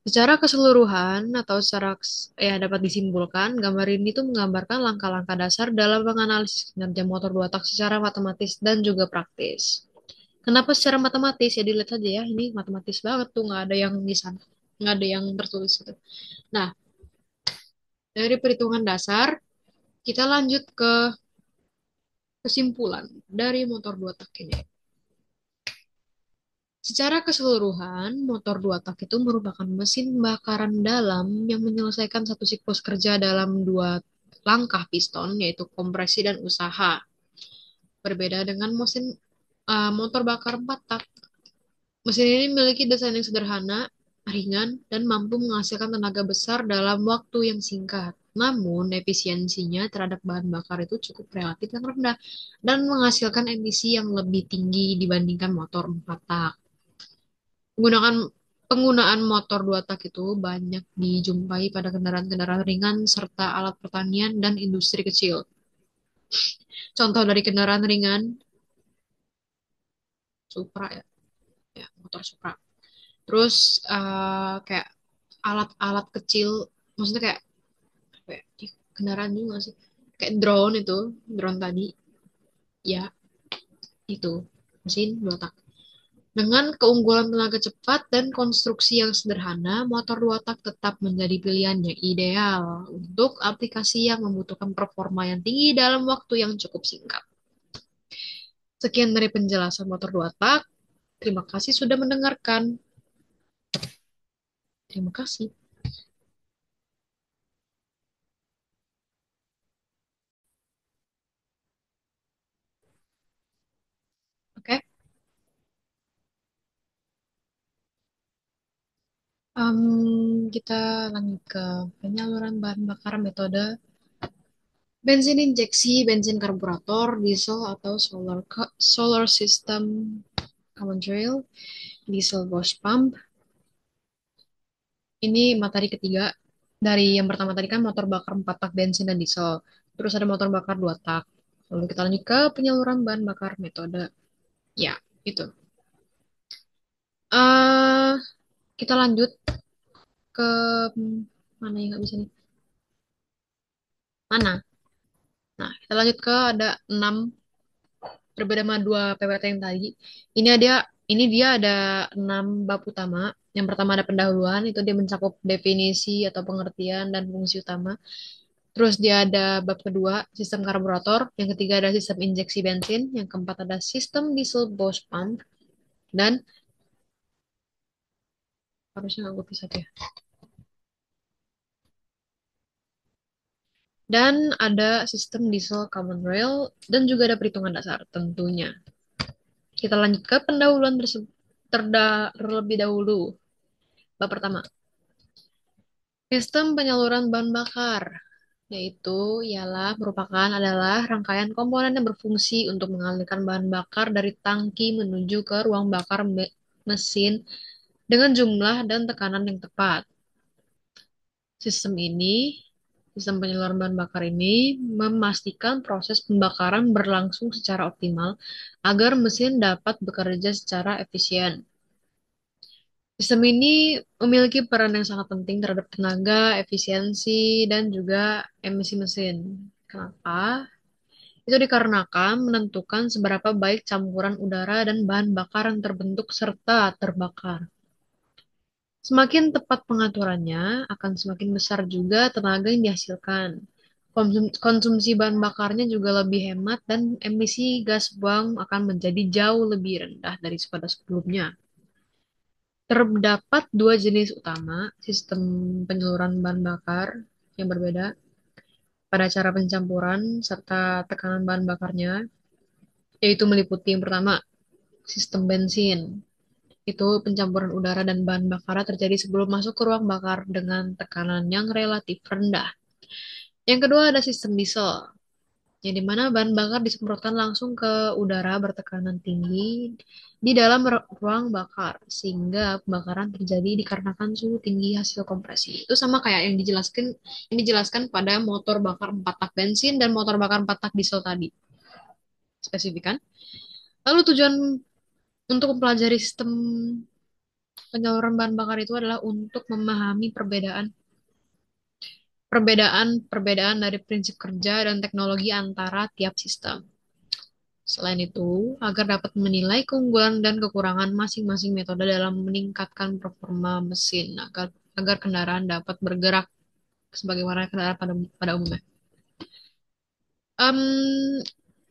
Secara keseluruhan atau secara ya dapat disimpulkan, gambar ini tuh menggambarkan langkah-langkah dasar dalam menganalisis kinerja motor dua tak secara matematis dan juga praktis. Kenapa secara matematis? Ya dilihat saja ya, ini matematis banget tuh, nggak ada yang di sana, nggak ada yang tertulis itu. Nah, dari perhitungan dasar, kita lanjut ke kesimpulan dari motor dua tak ini. Secara keseluruhan, motor dua tak itu merupakan mesin bakaran dalam yang menyelesaikan satu siklus kerja dalam dua langkah piston, yaitu kompresi dan usaha. Berbeda dengan mesin motor bakar empat tak, mesin ini memiliki desain yang sederhana, ringan, dan mampu menghasilkan tenaga besar dalam waktu yang singkat. Namun, efisiensinya terhadap bahan bakar itu cukup relatif yang rendah dan menghasilkan emisi yang lebih tinggi dibandingkan motor empat tak. Penggunaan penggunaan motor dua tak itu banyak dijumpai pada kendaraan-kendaraan ringan serta alat pertanian dan industri kecil. Contoh dari kendaraan ringan, Supra ya, ya motor Supra. Terus kayak alat-alat kecil, maksudnya kayak apa ya, kendaraan juga sih. Kayak drone itu, drone tadi, ya itu mesin dua tak. Dengan keunggulan tenaga cepat dan konstruksi yang sederhana, motor dua tak tetap menjadi pilihan yang ideal untuk aplikasi yang membutuhkan performa yang tinggi dalam waktu yang cukup singkat. Sekian dari penjelasan motor dua tak. Terima kasih sudah mendengarkan. Terima kasih. Oke, kita lanjut ke penyaluran bahan bakar metode bensin injeksi, bensin karburator, diesel atau solar system common rail, diesel wash pump. Ini materi ketiga dari yang pertama tadi kan motor bakar 4 tak bensin dan diesel. Terus ada motor bakar 2 tak. Lalu kita lanjut ke penyaluran bahan bakar metode. Ya, itu. eh kita lanjut ke mana yang nggak bisa nih? Mana? Nah, kita lanjut ke ada 6 berbeda sama 2 PPT yang tadi. Ini dia ada 6 bab utama. Yang pertama ada pendahuluan, itu dia mencakup definisi atau pengertian dan fungsi utama. Terus dia ada bab kedua, sistem karburator. Yang ketiga ada sistem injeksi bensin. Yang keempat ada sistem diesel Bose pump. Dan harusnya nggak gue bisa ya. Dan ada sistem diesel common rail. Dan juga ada perhitungan dasar tentunya. Kita lanjut ke pendahuluan terlebih dahulu. Bab pertama, sistem penyaluran bahan bakar, yaitu ialah merupakan adalah rangkaian komponen yang berfungsi untuk mengalirkan bahan bakar dari tangki menuju ke ruang bakar mesin dengan jumlah dan tekanan yang tepat. Sistem ini, sistem penyaluran bahan bakar ini memastikan proses pembakaran berlangsung secara optimal agar mesin dapat bekerja secara efisien. Sistem ini memiliki peran yang sangat penting terhadap tenaga, efisiensi, dan juga emisi mesin. Kenapa? Itu dikarenakan menentukan seberapa baik campuran udara dan bahan bakar yang terbentuk serta terbakar. Semakin tepat pengaturannya, akan semakin besar juga tenaga yang dihasilkan. Konsumsi bahan bakarnya juga lebih hemat dan emisi gas buang akan menjadi jauh lebih rendah daripada sebelumnya. Terdapat dua jenis utama sistem penyaluran bahan bakar yang berbeda pada cara pencampuran serta tekanan bahan bakarnya, yaitu meliputi yang pertama, sistem bensin. Itu pencampuran udara dan bahan bakar terjadi sebelum masuk ke ruang bakar dengan tekanan yang relatif rendah. Yang kedua ada sistem diesel. yang dimana bahan bakar disemprotkan langsung ke udara bertekanan tinggi di dalam ruang bakar, sehingga pembakaran terjadi dikarenakan suhu tinggi hasil kompresi. Itu sama kayak yang dijelaskan pada motor bakar 4 tak bensin dan motor bakar 4 tak diesel tadi. Spesifikan. Lalu tujuan untuk mempelajari sistem penyaluran bahan bakar itu adalah untuk memahami perbedaan dari prinsip kerja dan teknologi antara tiap sistem. Selain itu, agar dapat menilai keunggulan dan kekurangan masing-masing metode dalam meningkatkan performa mesin agar kendaraan dapat bergerak sebagaimana kendaraan pada umumnya. Em,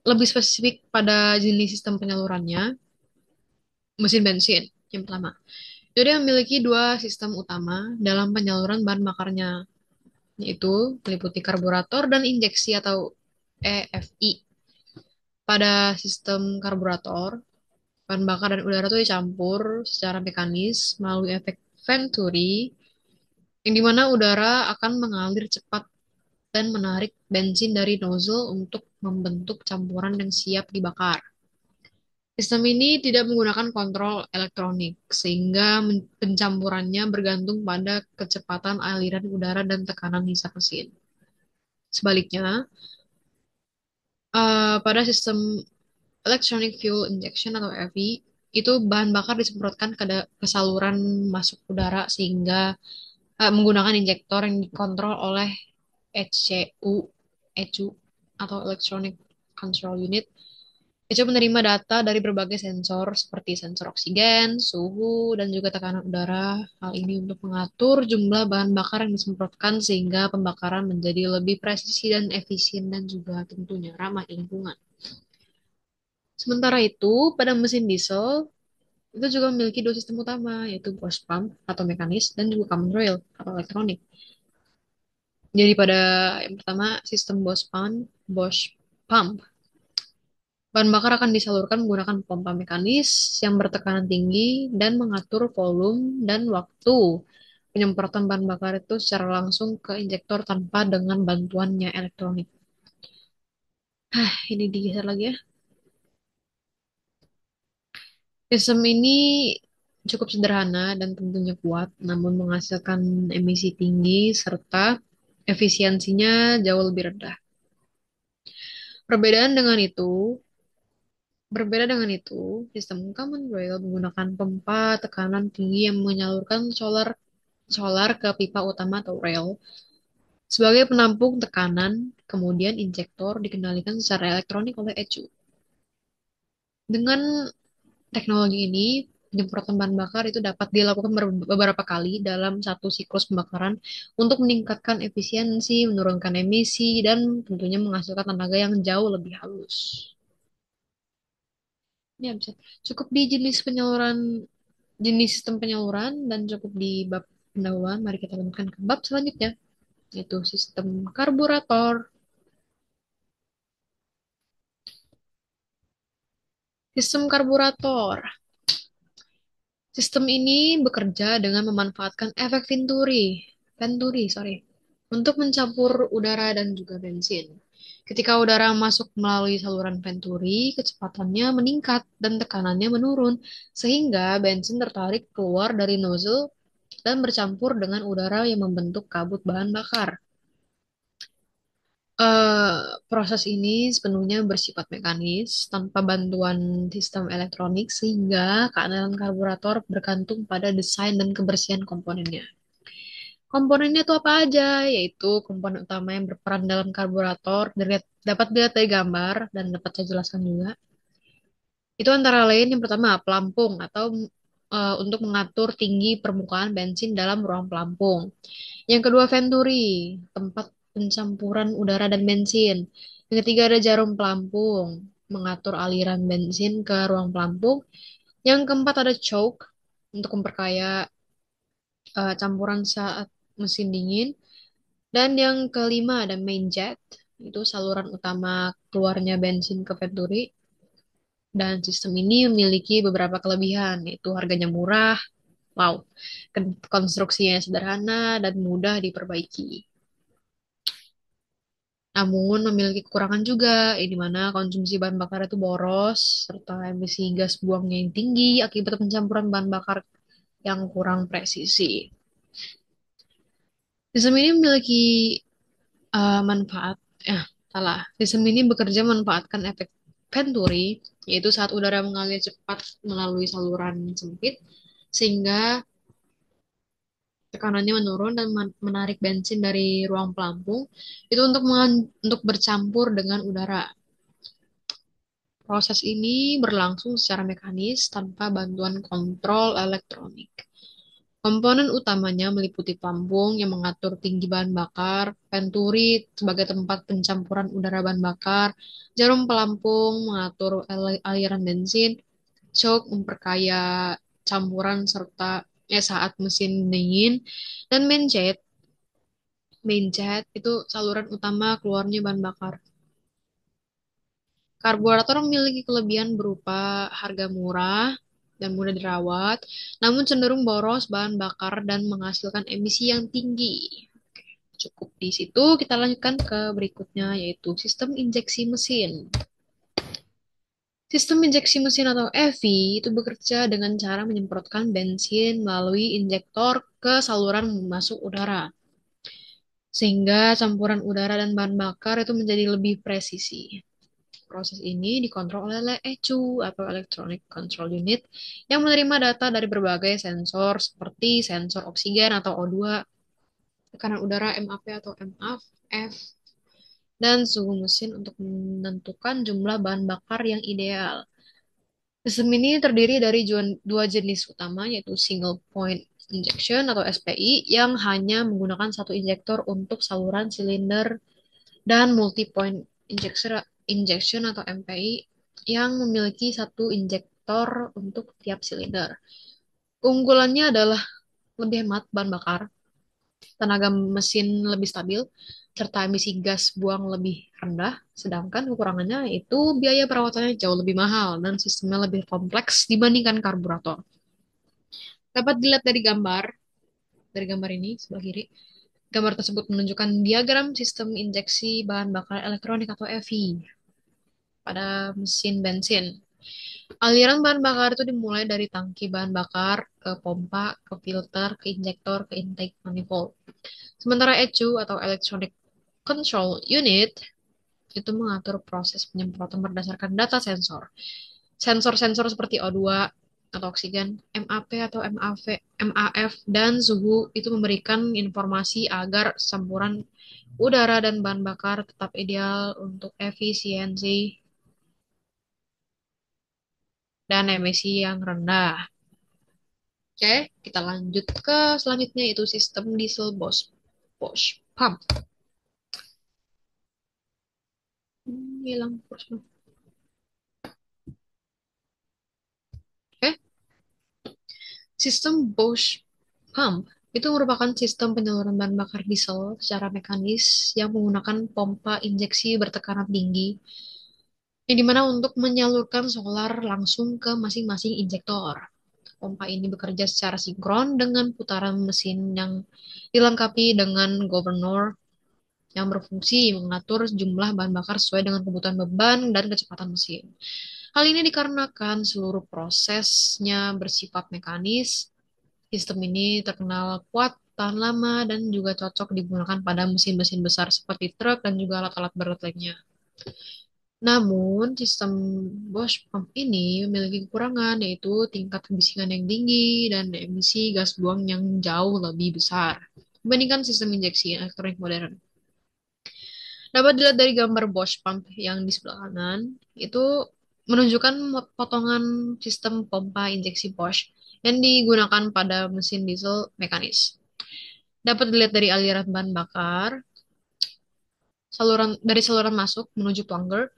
Lebih spesifik pada jenis sistem penyalurannya, mesin bensin yang pertama. Jadi memiliki dua sistem utama dalam penyaluran bahan bakarnya, yaitu meliputi karburator dan injeksi atau EFI. Pada sistem karburator, bahan bakar dan udara itu dicampur secara mekanis melalui efek Venturi, yang dimana udara akan mengalir cepat dan menarik bensin dari nozzle untuk membentuk campuran yang siap dibakar. Sistem ini tidak menggunakan kontrol elektronik, sehingga pencampurannya bergantung pada kecepatan aliran udara dan tekanan hisap mesin. Sebaliknya, pada sistem Electronic Fuel Injection atau EFI, itu bahan bakar disemprotkan ke saluran masuk udara sehingga menggunakan injektor yang dikontrol oleh ECU atau Electronic Control Unit. ECU menerima data dari berbagai sensor seperti sensor oksigen, suhu, dan juga tekanan udara. Hal ini untuk mengatur jumlah bahan bakar yang disemprotkan sehingga pembakaran menjadi lebih presisi dan efisien dan juga tentunya ramah lingkungan. Sementara itu, pada mesin diesel, itu juga memiliki dua sistem utama, yaitu Bosch pump atau mekanis dan juga common rail atau elektronik. Jadi pada yang pertama, sistem Bosch pump. Bahan bakar akan disalurkan menggunakan pompa mekanis yang bertekanan tinggi dan mengatur volume dan waktu penyemprotan bahan bakar itu secara langsung ke injektor tanpa dengan bantuannya elektronik. Ini digeser lagi ya. Sistem ini cukup sederhana dan tentunya kuat, namun menghasilkan emisi tinggi serta efisiensinya jauh lebih rendah. Perbedaan dengan itu, Berbeda dengan itu, sistem common rail menggunakan pompa tekanan tinggi yang menyalurkan solar ke pipa utama atau rail sebagai penampung tekanan, kemudian injektor dikendalikan secara elektronik oleh ECU. Dengan teknologi ini, penyemprotan bahan bakar itu dapat dilakukan beberapa kali dalam satu siklus pembakaran untuk meningkatkan efisiensi, menurunkan emisi, dan tentunya menghasilkan tenaga yang jauh lebih halus. Ya, bisa. Cukup di jenis sistem penyaluran, dan cukup di bab pendahuluan. Mari kita lanjutkan ke bab selanjutnya, yaitu sistem karburator. Sistem karburator. Sistem ini bekerja dengan memanfaatkan efek Venturi, sorry, untuk mencampur udara dan juga bensin. Ketika udara masuk melalui saluran Venturi, kecepatannya meningkat dan tekanannya menurun, sehingga bensin tertarik keluar dari nozzle dan bercampur dengan udara yang membentuk kabut bahan bakar. Eh, Proses ini sepenuhnya bersifat mekanis, tanpa bantuan sistem elektronik, sehingga keandalan karburator bergantung pada desain dan kebersihan komponennya. Komponennya itu apa aja? Yaitu komponen utama yang berperan dalam karburator, dapat dilihat dari gambar, dan dapat saya jelaskan juga. Itu antara lain yang pertama, pelampung, atau untuk mengatur tinggi permukaan bensin dalam ruang pelampung. Yang kedua, venturi, tempat pencampuran udara dan bensin. Yang ketiga ada jarum pelampung, mengatur aliran bensin ke ruang pelampung. Yang keempat ada choke, untuk memperkaya campuran saat mesin dingin. Dan yang kelima ada main jet, itu saluran utama keluarnya bensin ke venturi. Dan sistem ini memiliki beberapa kelebihan, yaitu harganya murah, wow, konstruksinya sederhana dan mudah diperbaiki. Namun memiliki kekurangan juga, di mana konsumsi bahan bakar itu boros, serta emisi gas buangnya yang tinggi akibat pencampuran bahan bakar yang kurang presisi. Sistem ini memiliki manfaat, salah. Sistem ini bekerja memanfaatkan efek Venturi, yaitu saat udara mengalir cepat melalui saluran sempit, sehingga tekanannya menurun dan menarik bensin dari ruang pelampung itu untuk bercampur dengan udara. Proses ini berlangsung secara mekanis tanpa bantuan kontrol elektronik. Komponen utamanya meliputi pelampung yang mengatur tinggi bahan bakar, venturi sebagai tempat pencampuran udara bahan bakar, jarum pelampung mengatur aliran bensin, choke memperkaya campuran serta saat mesin dingin, dan main jet itu saluran utama keluarnya bahan bakar. Karburator memiliki kelebihan berupa harga murah dan mudah dirawat, namun cenderung boros bahan bakar dan menghasilkan emisi yang tinggi. Cukup di situ, kita lanjutkan ke berikutnya, yaitu sistem injeksi mesin. Sistem injeksi mesin atau EV itu bekerja dengan cara menyemprotkan bensin melalui injektor ke saluran masuk udara, sehingga campuran udara dan bahan bakar itu menjadi lebih presisi. Proses ini dikontrol oleh ECU atau Electronic Control Unit yang menerima data dari berbagai sensor seperti sensor oksigen atau O2, tekanan udara MAP atau MAF, dan suhu mesin untuk menentukan jumlah bahan bakar yang ideal. Sistem ini terdiri dari dua jenis utama, yaitu single point injection atau SPI yang hanya menggunakan satu injektor untuk saluran silinder dan multi point injection atau MPI yang memiliki satu injektor untuk tiap silinder. Keunggulannya adalah lebih hemat bahan bakar, tenaga mesin lebih stabil, serta emisi gas buang lebih rendah, sedangkan kekurangannya itu biaya perawatannya jauh lebih mahal dan sistemnya lebih kompleks dibandingkan karburator. Dapat dilihat dari gambar ini sebelah kiri. Gambar tersebut menunjukkan diagram sistem injeksi bahan bakar elektronik atau EV pada mesin bensin. Aliran bahan bakar itu dimulai dari tangki bahan bakar ke pompa, ke filter, ke injektor, ke intake manifold. Sementara ECU atau Electronic Control Unit itu mengatur proses penyemprotan berdasarkan data sensor. Sensor-sensor seperti O2 atau oksigen, MAP atau MAF, dan suhu itu memberikan informasi agar campuran udara dan bahan bakar tetap ideal untuk efisiensi dan emisi yang rendah. Oke, kita lanjut ke selanjutnya, yaitu sistem diesel Bosch pump. Hilang terus. Oke, sistem Bosch pump itu merupakan sistem penyaluran bahan bakar diesel secara mekanis yang menggunakan pompa injeksi bertekanan tinggi, yang dimana untuk menyalurkan solar langsung ke masing-masing injektor. Pompa ini bekerja secara sinkron dengan putaran mesin yang dilengkapi dengan governor yang berfungsi mengatur jumlah bahan bakar sesuai dengan kebutuhan beban dan kecepatan mesin. Hal ini dikarenakan seluruh prosesnya bersifat mekanis. Sistem ini terkenal kuat, tahan lama, dan juga cocok digunakan pada mesin-mesin besar seperti truk dan juga alat-alat berat lainnya. Namun, sistem Bosch pump ini memiliki kekurangan, yaitu tingkat kebisingan yang tinggi dan emisi gas buang yang jauh lebih besar dibandingkan sistem injeksi elektronik modern. Dapat dilihat dari gambar Bosch pump yang di sebelah kanan, itu menunjukkan potongan sistem pompa injeksi Bosch yang digunakan pada mesin diesel mekanis. Dapat dilihat dari aliran bahan bakar, saluran masuk menuju plunger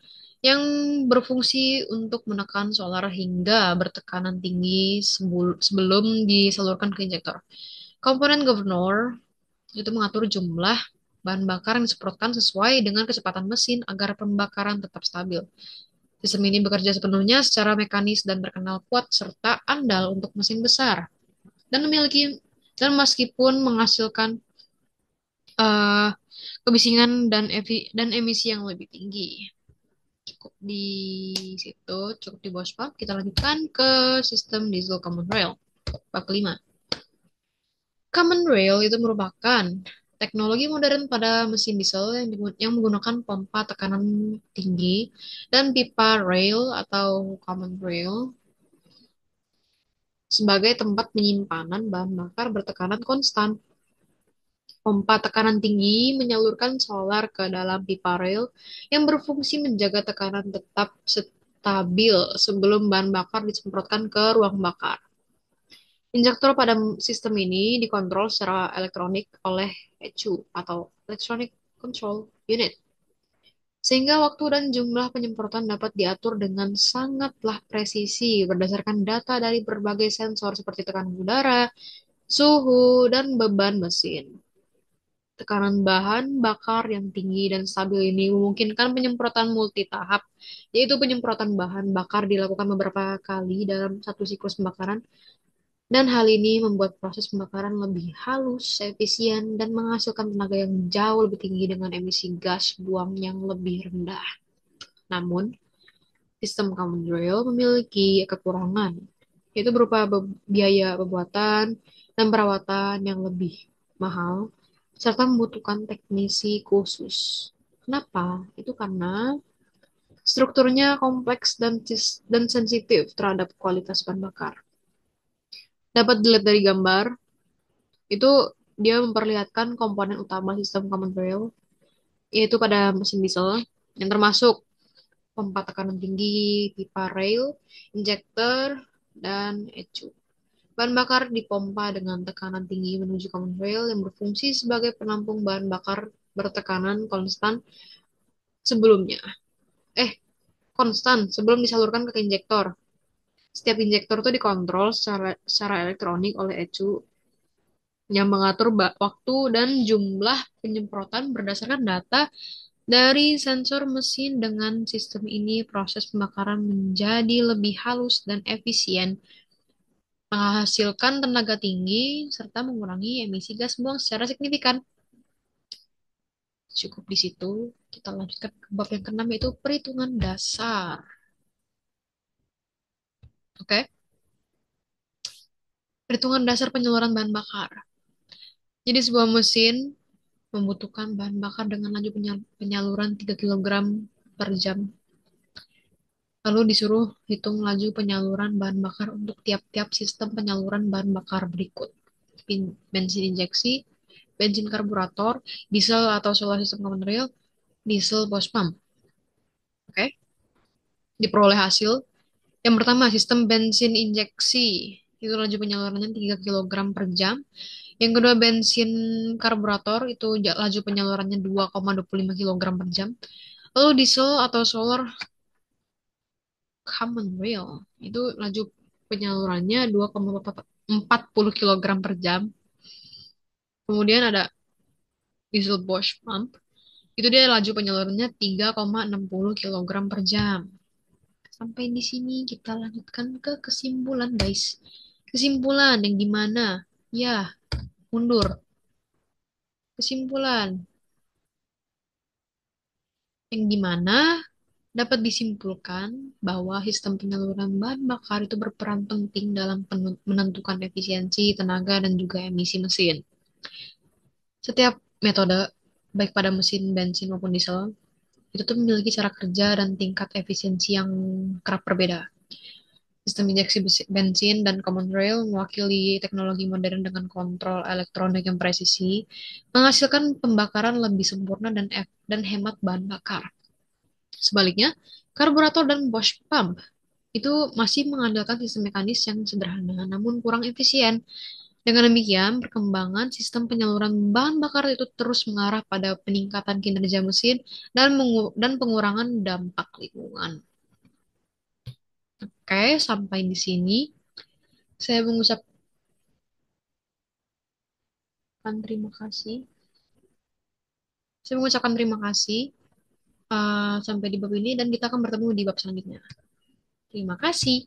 yang berfungsi untuk menekan solar hingga bertekanan tinggi sebelum disalurkan ke injektor. Komponen governor itu mengatur jumlah bahan bakar yang disemprotkan sesuai dengan kecepatan mesin agar pembakaran tetap stabil. Sistem ini bekerja sepenuhnya secara mekanis dan terkenal kuat serta andal untuk mesin besar dan meskipun menghasilkan uh, kebisingan dan emisi yang lebih tinggi. Cukup di situ, cukup di bawah spark. Kita lanjutkan ke sistem diesel common rail. Bab kelima. Common rail itu merupakan teknologi modern pada mesin diesel yang menggunakan pompa tekanan tinggi dan pipa rail atau common rail sebagai tempat penyimpanan bahan bakar bertekanan konstan. Pompa tekanan tinggi menyalurkan solar ke dalam pipa rel yang berfungsi menjaga tekanan tetap stabil sebelum bahan bakar disemprotkan ke ruang bakar. Injektor pada sistem ini dikontrol secara elektronik oleh ECU atau Electronic Control Unit, sehingga waktu dan jumlah penyemprotan dapat diatur dengan sangatlah presisi berdasarkan data dari berbagai sensor seperti tekanan udara, suhu, dan beban mesin. Tekanan bahan bakar yang tinggi dan stabil ini memungkinkan penyemprotan multitahap, yaitu penyemprotan bahan bakar dilakukan beberapa kali dalam satu siklus pembakaran, dan hal ini membuat proses pembakaran lebih halus, efisien, dan menghasilkan tenaga yang jauh lebih tinggi dengan emisi gas buang yang lebih rendah. Namun, sistem common rail memiliki kekurangan, yaitu berupa biaya pembuatan dan perawatan yang lebih mahal, serta membutuhkan teknisi khusus. Kenapa? Itu karena strukturnya kompleks dan sensitif terhadap kualitas bahan bakar. Dapat dilihat dari gambar, itu dia memperlihatkan komponen utama sistem common rail, yaitu pada mesin diesel, yang termasuk pompa tekanan tinggi, pipa rail, injektor, dan ECU. Bahan bakar dipompa dengan tekanan tinggi menuju common rail yang berfungsi sebagai penampung bahan bakar bertekanan sebelumnya. Eh, konstan sebelum disalurkan ke injektor. Setiap injektor itu dikontrol secara elektronik oleh ECU yang mengatur waktu dan jumlah penyemprotan berdasarkan data dari sensor mesin. Dengan sistem ini, proses pembakaran menjadi lebih halus dan efisien, menghasilkan tenaga tinggi, serta mengurangi emisi gas buang secara signifikan. Cukup di situ, kita lanjutkan ke bab yang keenam, yaitu perhitungan dasar. Oke, perhitungan dasar penyaluran bahan bakar. Jadi sebuah mesin membutuhkan bahan bakar dengan laju penyaluran 3 kg per jam. Lalu disuruh hitung laju penyaluran bahan bakar untuk tiap-tiap sistem penyaluran bahan bakar berikut. Bensin injeksi, bensin karburator, diesel atau solar system common rail, diesel post pump. Oke, diperoleh hasil. Yang pertama, sistem bensin injeksi. Itu laju penyalurannya 3 kg per jam. Yang kedua, bensin karburator. Itu laju penyalurannya 2,25 kg per jam. Lalu diesel atau solar common rail. Itu laju penyalurannya 2,40 kg per jam. Kemudian ada diesel Bosch pump. Itu dia laju penyalurannya 3,60 kg per jam. Sampai di sini kita lanjutkan ke kesimpulan, guys. Kesimpulan yang dimana? Ya, mundur. Kesimpulan yang dimana dapat disimpulkan bahwa sistem penyaluran bahan bakar itu berperan penting dalam menentukan efisiensi, tenaga, dan juga emisi mesin. Setiap metode, baik pada mesin bensin maupun diesel, itu tuh memiliki cara kerja dan tingkat efisiensi yang kerap berbeda. Sistem injeksi bensin dan common rail mewakili teknologi modern dengan kontrol elektronik yang presisi, menghasilkan pembakaran lebih sempurna dan hemat bahan bakar. Sebaliknya, karburator dan Bosch pump itu masih mengandalkan sistem mekanis yang sederhana namun kurang efisien. Dengan demikian, perkembangan sistem penyaluran bahan bakar itu terus mengarah pada peningkatan kinerja mesin dan pengurangan dampak lingkungan. Oke, sampai di sini saya mengucapkan terima kasih. Saya mengucapkan terima kasih sampai di bab ini dan kita akan bertemu di bab selanjutnya. Terima kasih.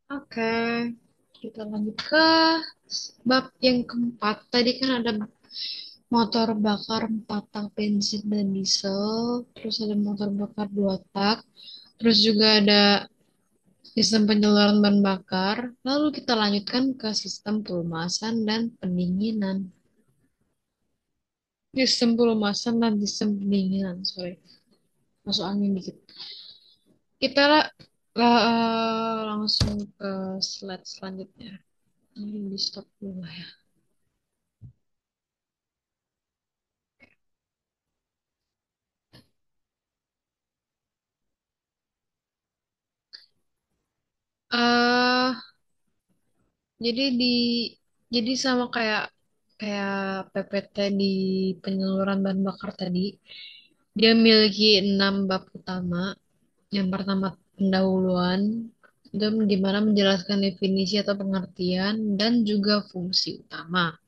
Oke, kita lanjut ke bab yang keempat. Tadi kan ada motor bakar 4 tak bensin dan diesel, terus ada motor bakar 2 tak, terus juga ada sistem penyaluran bahan bakar. Lalu kita lanjutkan ke sistem pelumasan dan pendinginan. Sistem pelumasan dan sistem pendinginan, sorry. Masuk angin dikit. Kita langsung ke slide selanjutnya. Ini di stop dulu lah ya. eh jadi jadi sama kayak kayak PPT di penyaluran bahan bakar tadi. Dia memiliki 6 bab utama. Yang pertama pendahuluan, itu di mana menjelaskan definisi atau pengertian dan juga fungsi utama.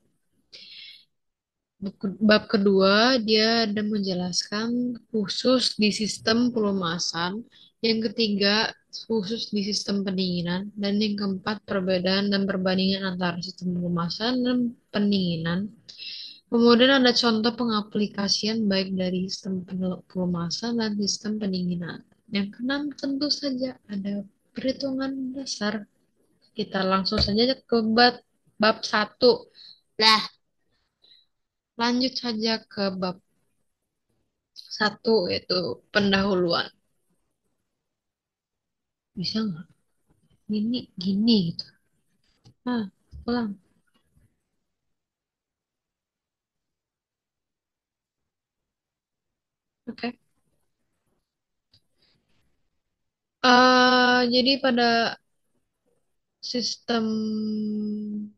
Bab kedua, dia ada menjelaskan khusus di sistem pelumasan. Yang ketiga, khusus di sistem pendinginan. Dan yang keempat, perbedaan dan perbandingan antara sistem pelumasan dan pendinginan. Kemudian ada contoh pengaplikasian baik dari sistem pelumasan dan sistem pendinginan. Yang keenam, tentu saja ada perhitungan dasar. Kita langsung saja ke bab satu. Lah, lanjut saja ke bab satu yaitu pendahuluan. Bisa nggak? Ini gini gitu. Ah, pulang. Oke. Jadi pada sistem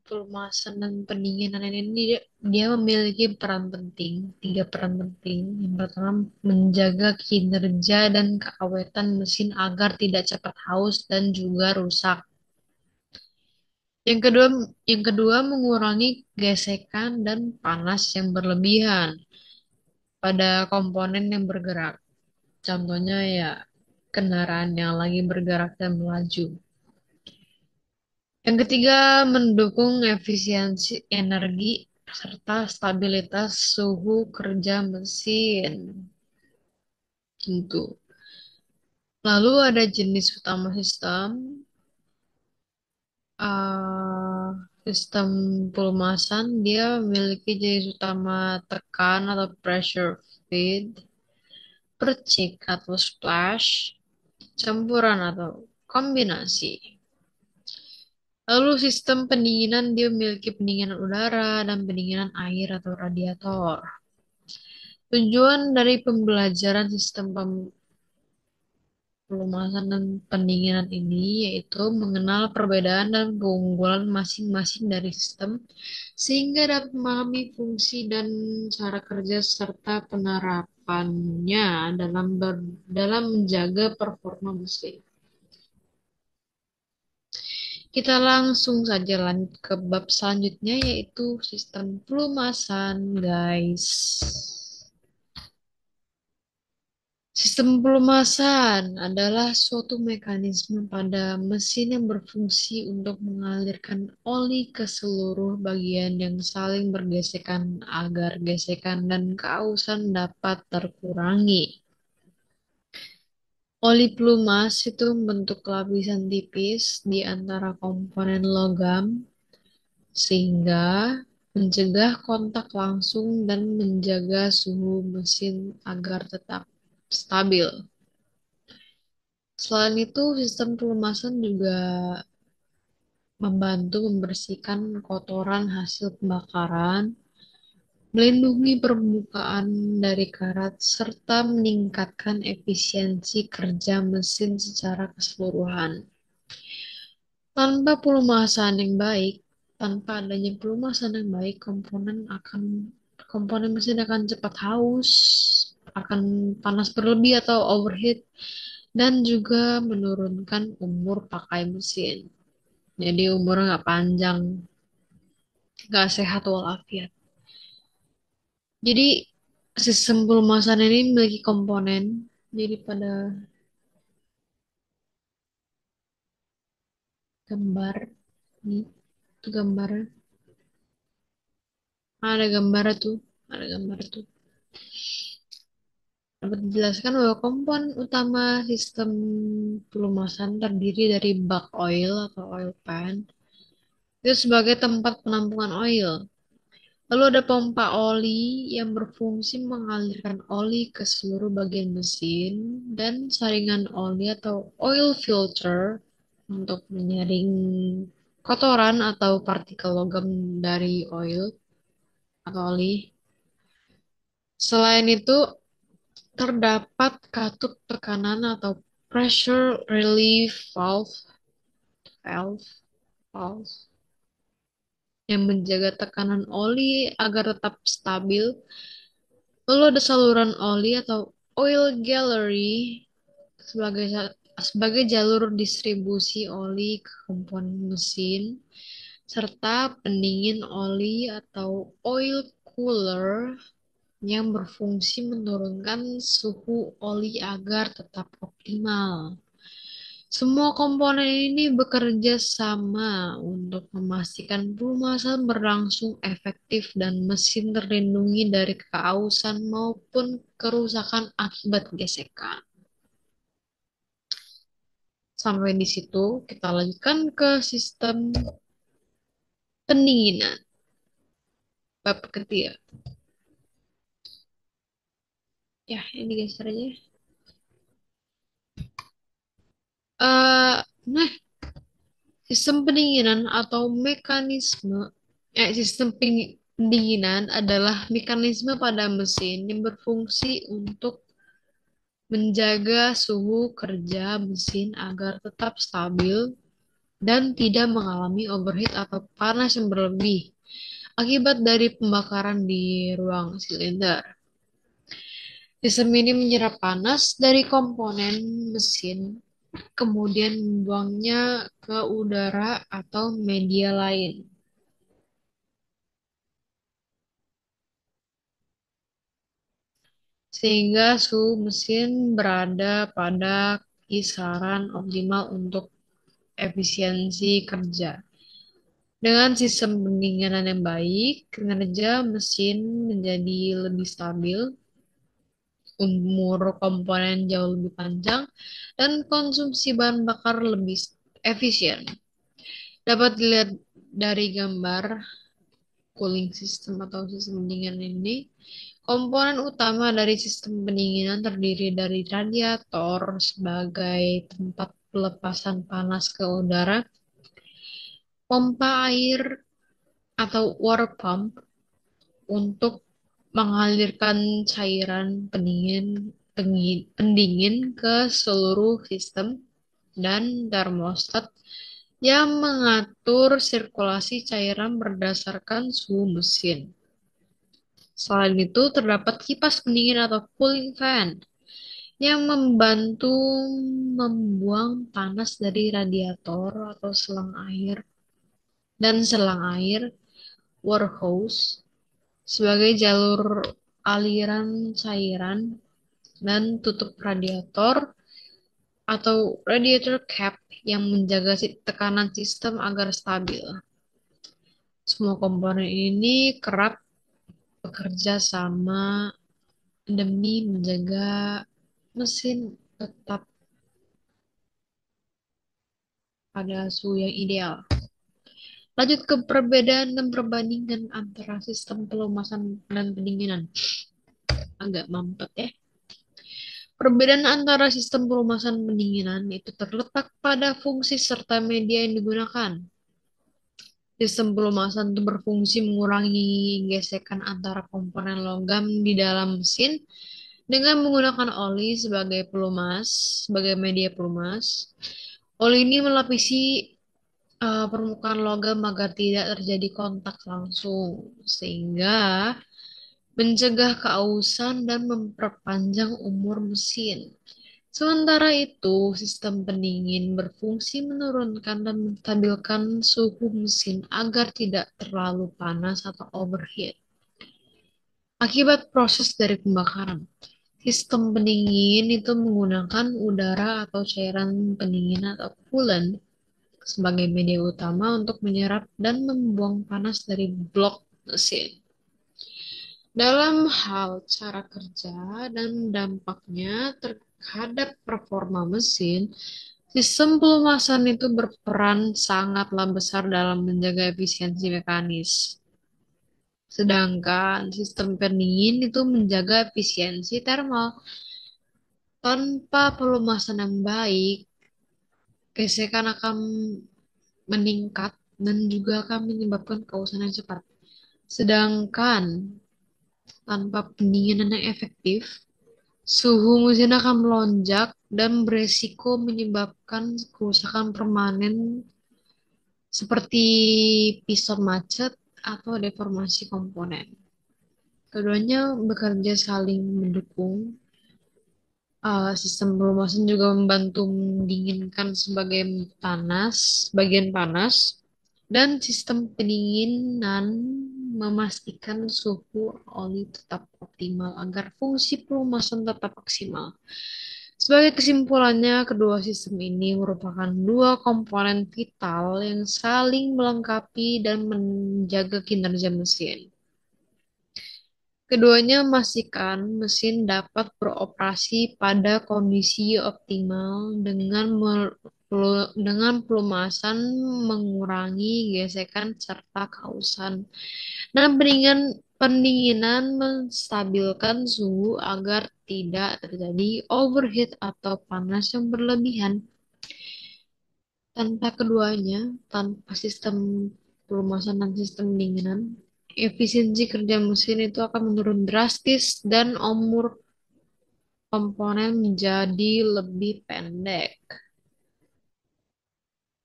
pelumasan dan pendinginan ini dia memiliki peran penting, 3 peran penting. Yang pertama menjaga kinerja dan keawetan mesin agar tidak cepat haus dan juga rusak. Yang kedua, yang kedua mengurangi gesekan dan panas yang berlebihan pada komponen yang bergerak. Contohnya ya kendaraan yang lagi bergerak dan melaju. Yang ketiga, mendukung efisiensi energi serta stabilitas suhu kerja mesin. Tentu. Lalu ada jenis utama sistem. eh, Sistem pelumasan, dia memiliki jenis utama tekan atau pressure feed, percik atau splash, campuran atau kombinasi. Lalu sistem pendinginan dia memiliki pendinginan udara dan pendinginan air atau radiator. Tujuan dari pembelajaran sistem pelumasan dan pendinginan ini yaitu mengenal perbedaan dan keunggulan masing-masing dari sistem sehingga dapat memahami fungsi dan cara kerja serta penerapannya dalam menjaga performa mesin. Kita langsung saja lanjut ke bab selanjutnya yaitu sistem pelumasan, guys. Sistem pelumasan adalah suatu mekanisme pada mesin yang berfungsi untuk mengalirkan oli ke seluruh bagian yang saling bergesekan agar gesekan dan keausan dapat terkurangi. Oli pelumas itu membentuk lapisan tipis di antara komponen logam sehingga mencegah kontak langsung dan menjaga suhu mesin agar tetap stabil. Selain itu, sistem pelumasan juga membantu membersihkan kotoran hasil pembakaran, melindungi permukaan dari karat, serta meningkatkan efisiensi kerja mesin secara keseluruhan. Tanpa pelumasan yang baik, tanpa adanya pelumasan yang baik, komponen mesin akan cepat haus, akan panas berlebih atau overheat, dan juga menurunkan umur pakai mesin. Jadi umurnya nggak panjang, nggak sehat walafiat. Jadi sistem pelumasan ini memiliki komponen. Jadi pada gambar nih, itu gambar ada gambar tuh, ada gambar tuh. Dapat dijelaskan bahwa komponen utama sistem pelumasan terdiri dari bak oil atau oil pan itu sebagai tempat penampungan oil. Lalu ada pompa oli yang berfungsi mengalirkan oli ke seluruh bagian mesin dan saringan oli atau oil filter untuk menyaring kotoran atau partikel logam dari oil atau oli. Selain itu, terdapat katup tekanan atau pressure relief valve, valve yang menjaga tekanan oli agar tetap stabil. Lalu ada saluran oli atau oil gallery sebagai sebagai jalur distribusi oli ke komponen mesin serta pendingin oli atau oil cooler yang berfungsi menurunkan suhu oli agar tetap optimal. Semua komponen ini bekerja sama untuk memastikan pelumasan berlangsung efektif dan mesin terlindungi dari keausan maupun kerusakan akibat gesekan. Sampai di situ, kita lanjutkan ke sistem pendinginan. Bab ketiga. Ya, ini geser aja. Nah, sistem pendinginan atau sistem pendinginan adalah mekanisme pada mesin yang berfungsi untuk menjaga suhu kerja mesin agar tetap stabil dan tidak mengalami overheat atau panas yang berlebih akibat dari pembakaran di ruang silinder. Sistem ini menyerap panas dari komponen mesin, kemudian membuangnya ke udara atau media lain, sehingga suhu mesin berada pada kisaran optimal untuk efisiensi kerja. Dengan sistem pendinginan yang baik, kinerja mesin menjadi lebih stabil, umur komponen jauh lebih panjang, dan konsumsi bahan bakar lebih efisien. Dapat dilihat dari gambar cooling system atau sistem pendinginan ini, komponen utama dari sistem pendinginan terdiri dari radiator sebagai tempat pelepasan panas ke udara, pompa air atau water pump untuk mengalirkan cairan pendingin ke seluruh sistem, dan termostat yang mengatur sirkulasi cairan berdasarkan suhu mesin. Selain itu, terdapat kipas pendingin atau cooling fan yang membantu membuang panas dari radiator atau selang air dan selang air water hose sebagai jalur aliran cairan, dan tutup radiator atau radiator cap yang menjaga tekanan sistem agar stabil. Semua komponen ini kerap bekerja sama demi menjaga mesin tetap pada suhu yang ideal. Lanjut ke perbedaan dan perbandingan antara sistem pelumasan dan pendinginan. Agak mampet ya. Perbedaan antara sistem pelumasan pendinginan itu terletak pada fungsi serta media yang digunakan. Sistem pelumasan itu berfungsi mengurangi gesekan antara komponen logam di dalam mesin dengan menggunakan oli sebagai media pelumas. Oli ini melapisi permukaan logam agar tidak terjadi kontak langsung, sehingga mencegah keausan dan memperpanjang umur mesin. Sementara itu, sistem pendingin berfungsi menurunkan dan menstabilkan suhu mesin agar tidak terlalu panas atau overheat akibat proses dari pembakaran. Sistem pendingin itu menggunakan udara atau cairan pendingin atau coolant sebagai media utama untuk menyerap dan membuang panas dari blok mesin. Dalam hal cara kerja dan dampaknya terhadap performa mesin, sistem pelumasan itu berperan sangatlah besar dalam menjaga efisiensi mekanis. Sedangkan sistem pendingin itu menjaga efisiensi termal. Tanpa pelumasan yang baik, gesekan akan meningkat dan juga akan menyebabkan keusahan yang cepat. Sedangkan tanpa pendinginan yang efektif, suhu mesin akan melonjak dan beresiko menyebabkan kerusakan permanen seperti piston macet atau deformasi komponen. Keduanya bekerja saling mendukung. Sistem pelumasan juga membantu mendinginkan bagian panas, dan sistem pendinginan memastikan suhu oli tetap optimal agar fungsi pelumasan tetap maksimal. Sebagai kesimpulannya, kedua sistem ini merupakan dua komponen vital yang saling melengkapi dan menjaga kinerja mesin. Keduanya memastikan mesin dapat beroperasi pada kondisi optimal dengan pelumasan mengurangi gesekan serta kausan. Dan pendinginan menstabilkan suhu agar tidak terjadi overheat atau panas yang berlebihan. Tanpa keduanya, tanpa sistem pelumasan dan sistem pendinginan, efisiensi kerja mesin itu akan menurun drastis dan umur komponen menjadi lebih pendek.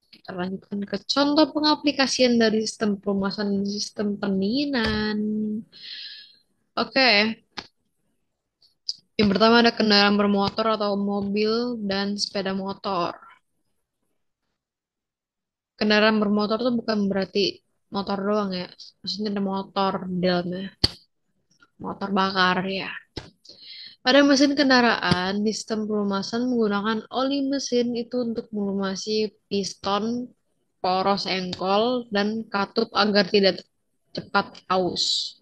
Kita lanjutkan ke contoh pengaplikasian dari sistem pelumasan dan sistem pendinginan. Oke, yang pertama ada kendaraan bermotor atau mobil dan sepeda motor. Kendaraan bermotor tuh bukan berarti motor doang ya. Maksudnya ada motor di dalamnya. Motor bakar ya. Pada mesin kendaraan, sistem pelumasan menggunakan oli mesin itu untuk melumasi piston, poros engkol, dan katup agar tidak cepat aus.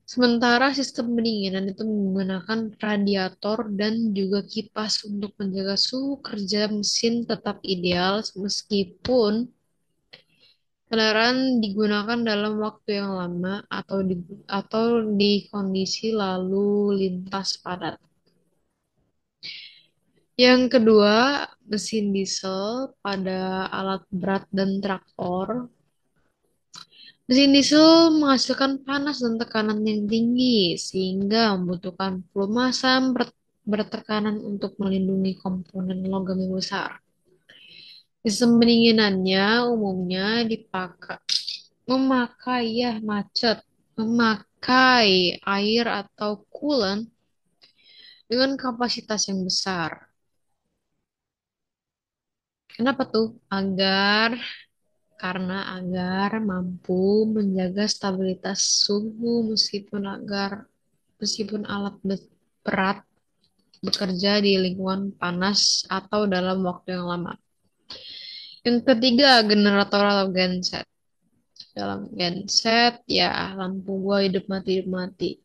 Sementara sistem pendinginan itu menggunakan radiator dan juga kipas untuk menjaga suhu kerja mesin tetap ideal meskipun kendaraan digunakan dalam waktu yang lama atau di kondisi lalu lintas padat. Yang kedua, mesin diesel pada alat berat dan traktor. Mesin diesel menghasilkan panas dan tekanan yang tinggi sehingga membutuhkan pelumasan bertekanan untuk melindungi komponen logam yang besar. Sistem pendinginannya umumnya memakai air atau coolant dengan kapasitas yang besar. Kenapa tuh? Agar mampu menjaga stabilitas suhu meskipun berat bekerja di lingkungan panas atau dalam waktu yang lama. Yang ketiga, generator atau genset. Dalam genset, ya lampu gua hidup mati.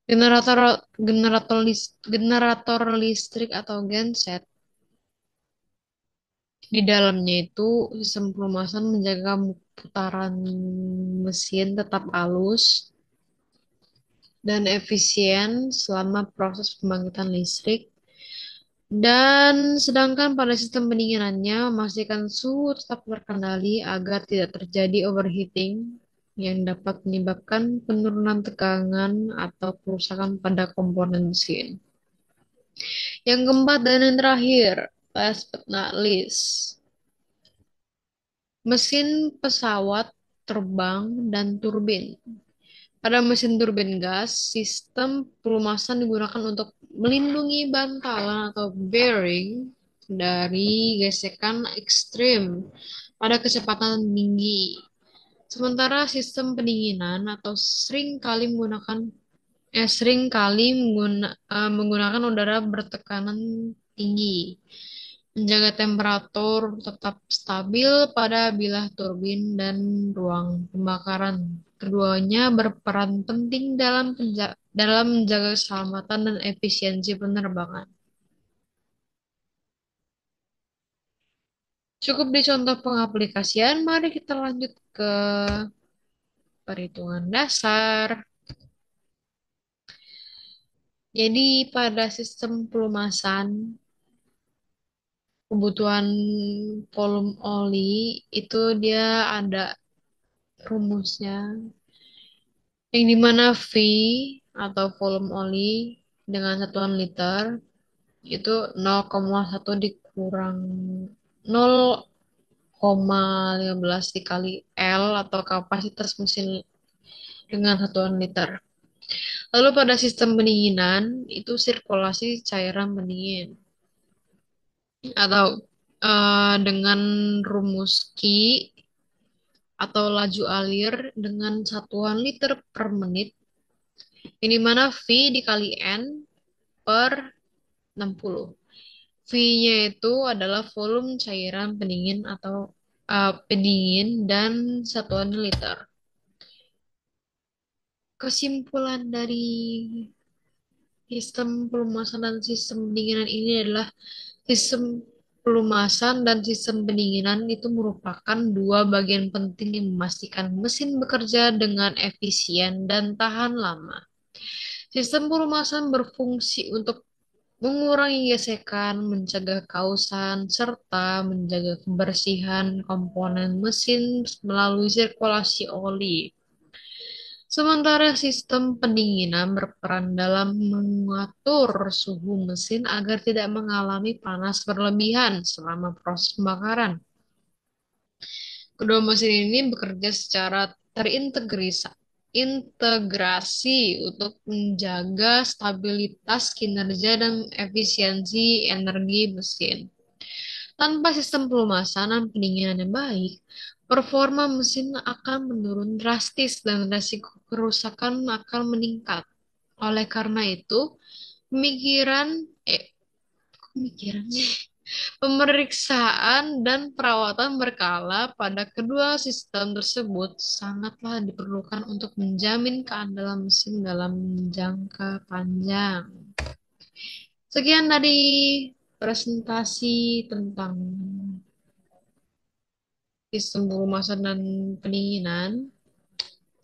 Generator generator listrik atau genset di dalamnya itu sistem pelumasan menjaga putaran mesin tetap halus dan efisien selama proses pembangkitan listrik. Dan sedangkan pada sistem pendinginannya memastikan suhu tetap terkendali agar tidak terjadi overheating yang dapat menyebabkan penurunan tegangan atau kerusakan pada komponen mesin. Yang keempat dan yang terakhir, last but not least, mesin pesawat terbang dan turbin. Pada mesin turbin gas, sistem pelumasan digunakan untuk melindungi bantalan atau bearing dari gesekan ekstrim pada kecepatan tinggi. Sementara sistem pendinginan atau sering kali menggunakan Sering kali menggunakan udara bertekanan tinggi, menjaga temperatur tetap stabil pada bilah turbin dan ruang pembakaran. Keduanya berperan penting dalam menjaga keselamatan dan efisiensi penerbangan. Cukup di contoh pengaplikasian, mari kita lanjut ke perhitungan dasar. Jadi pada sistem pelumasan, kebutuhan volume oli itu dia ada rumusnya, yang dimana V atau volume oli dengan satuan liter itu 0,1 dikurang 0,15 dikali L atau kapasitas mesin dengan satuan liter. Lalu pada sistem pendinginan itu sirkulasi cairan pendingin atau dengan rumus Q atau laju alir dengan satuan liter per menit, ini mana V dikali N per 60. V-nya itu adalah volume cairan pendingin atau pendingin dan satuan liter. Kesimpulan dari sistem pelumasan dan sistem pendinginan ini adalah sistem pelumasan dan sistem pendinginan itu merupakan dua bagian penting yang memastikan mesin bekerja dengan efisien dan tahan lama. Sistem pelumasan berfungsi untuk mengurangi gesekan, mencegah kausan, serta menjaga kebersihan komponen mesin melalui sirkulasi oli. Sementara sistem pendinginan berperan dalam mengatur suhu mesin agar tidak mengalami panas berlebihan selama proses pembakaran. Kedua mesin ini bekerja secara integrasi untuk menjaga stabilitas kinerja dan efisiensi energi mesin. Tanpa sistem pelumasan dan pendinginan yang baik, performa mesin akan menurun drastis dan resiko kerusakan akan meningkat. Oleh karena itu, pemikiran, pemikiran, pemeriksaan dan perawatan berkala pada kedua sistem tersebut sangatlah diperlukan untuk menjamin keandalan mesin dalam jangka panjang. Sekian dari presentasi tentang sistem perumahan dan pendinginan.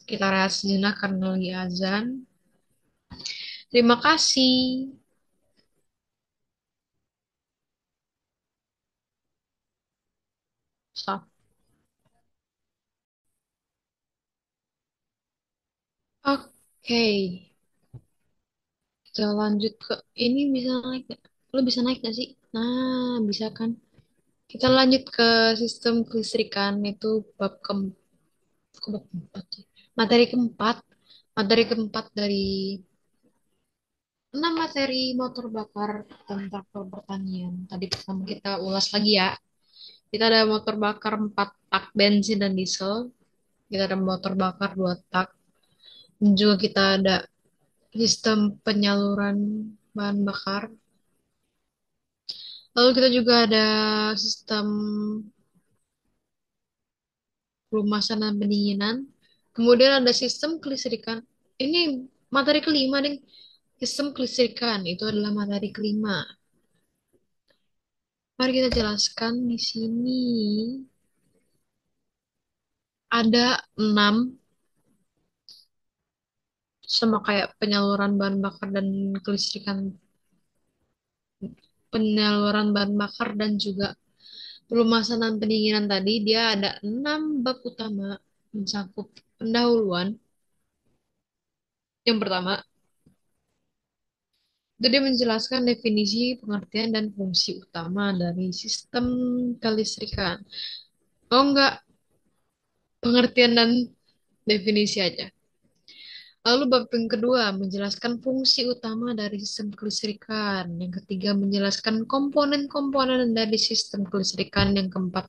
Kita rehat sejenak karena lagi azan. Terima kasih. Stop. Oke, kita lanjut ke ini bisa naik gak? Lo bisa naik gak sih? Nah, bisa kan? Kita lanjut ke sistem kelistrikan itu bab bab keempat ya. Materi keempat, materi keempat dari 6 materi motor bakar dan traktor pertanian. Tadi pertama kita ulas lagi ya. Kita ada motor bakar 4 tak bensin dan diesel. Kita ada motor bakar 2 tak. Dan juga kita ada sistem penyaluran bahan bakar. Lalu kita juga ada sistem pelumasan dan pendinginan. Kemudian ada sistem kelistrikan. Ini materi kelima, ding. Sistem kelistrikan itu adalah materi kelima. Mari kita jelaskan di sini ada 6 sama kayak penyaluran bahan bakar dan kelistrikan, penyaluran bahan bakar dan juga pelumasan dan pendinginan tadi dia ada 6 bab utama mencakup pendahuluan. Yang pertama, itu dia menjelaskan definisi, pengertian, dan fungsi utama dari sistem kelistrikan. Oh enggak, pengertian dan definisi aja. Lalu bab yang kedua menjelaskan fungsi utama dari sistem kelistrikan. Yang ketiga menjelaskan komponen-komponen dari sistem kelistrikan. Yang keempat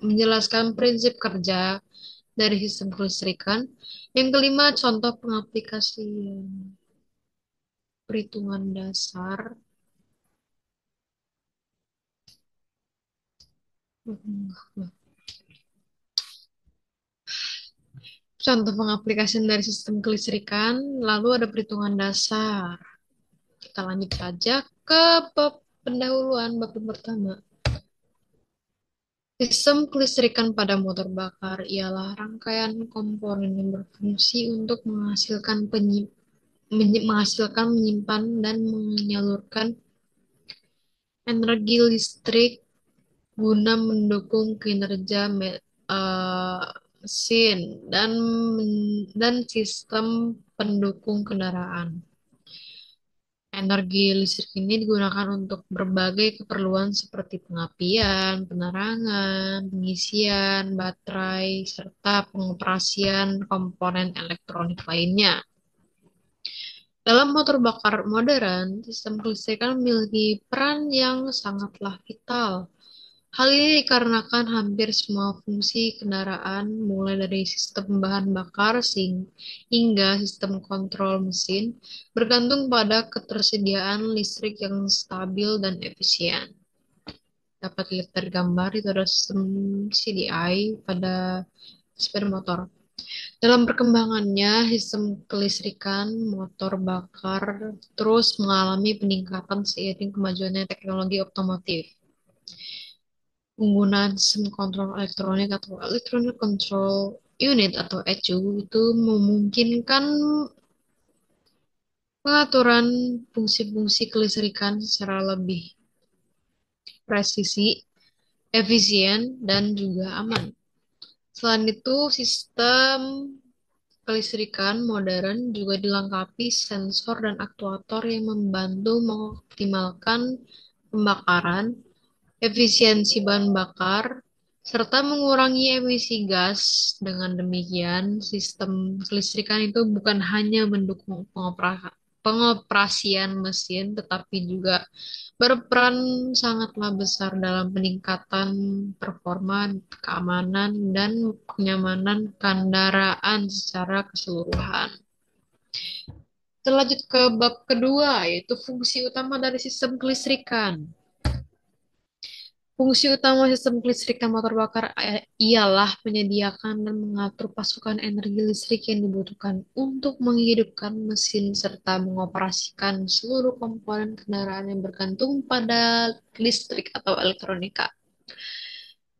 menjelaskan prinsip kerja dari sistem kelistrikan. Yang kelima contoh pengaplikasian. perhitungan dasar. Contoh pengaplikasian dari sistem kelistrikan, lalu ada perhitungan dasar. Kita lanjut saja ke pendahuluan bab pertama. Sistem kelistrikan pada motor bakar ialah rangkaian komponen yang berfungsi untuk menghasilkan, menyimpan, dan menyalurkan energi listrik guna mendukung kinerja mesin dan sistem pendukung kendaraan. Energi listrik ini digunakan untuk berbagai keperluan seperti pengapian, penerangan, pengisian baterai, serta pengoperasian komponen elektronik lainnya. Dalam motor bakar modern, sistem kelistrikan memiliki peran yang sangatlah vital. Hal ini dikarenakan hampir semua fungsi kendaraan, mulai dari sistem bahan bakar hingga sistem kontrol mesin, bergantung pada ketersediaan listrik yang stabil dan efisien. Dapat dilihat dari gambar, itu ada sistem CDI pada sepeda motor. Dalam perkembangannya, sistem kelistrikan motor bakar terus mengalami peningkatan seiring kemajuannya teknologi otomotif. Penggunaan sistem kontrol elektronik atau Electronic Control Unit atau ECU itu memungkinkan pengaturan fungsi-fungsi kelistrikan secara lebih presisi, efisien, dan juga aman. Selain itu, sistem kelistrikan modern juga dilengkapi sensor dan aktuator yang membantu mengoptimalkan pembakaran, efisiensi bahan bakar, serta mengurangi emisi gas. Dengan demikian, sistem kelistrikan itu bukan hanya mendukung pengoperasian mesin, tetapi juga berperan sangatlah besar dalam peningkatan performa, keamanan, dan kenyamanan kendaraan secara keseluruhan. Kita lanjut ke bab kedua, yaitu fungsi utama dari sistem kelistrikan. Fungsi utama sistem kelistrikan motor bakar ialah menyediakan dan mengatur pasokan energi listrik yang dibutuhkan untuk menghidupkan mesin serta mengoperasikan seluruh komponen kendaraan yang bergantung pada listrik atau elektronika.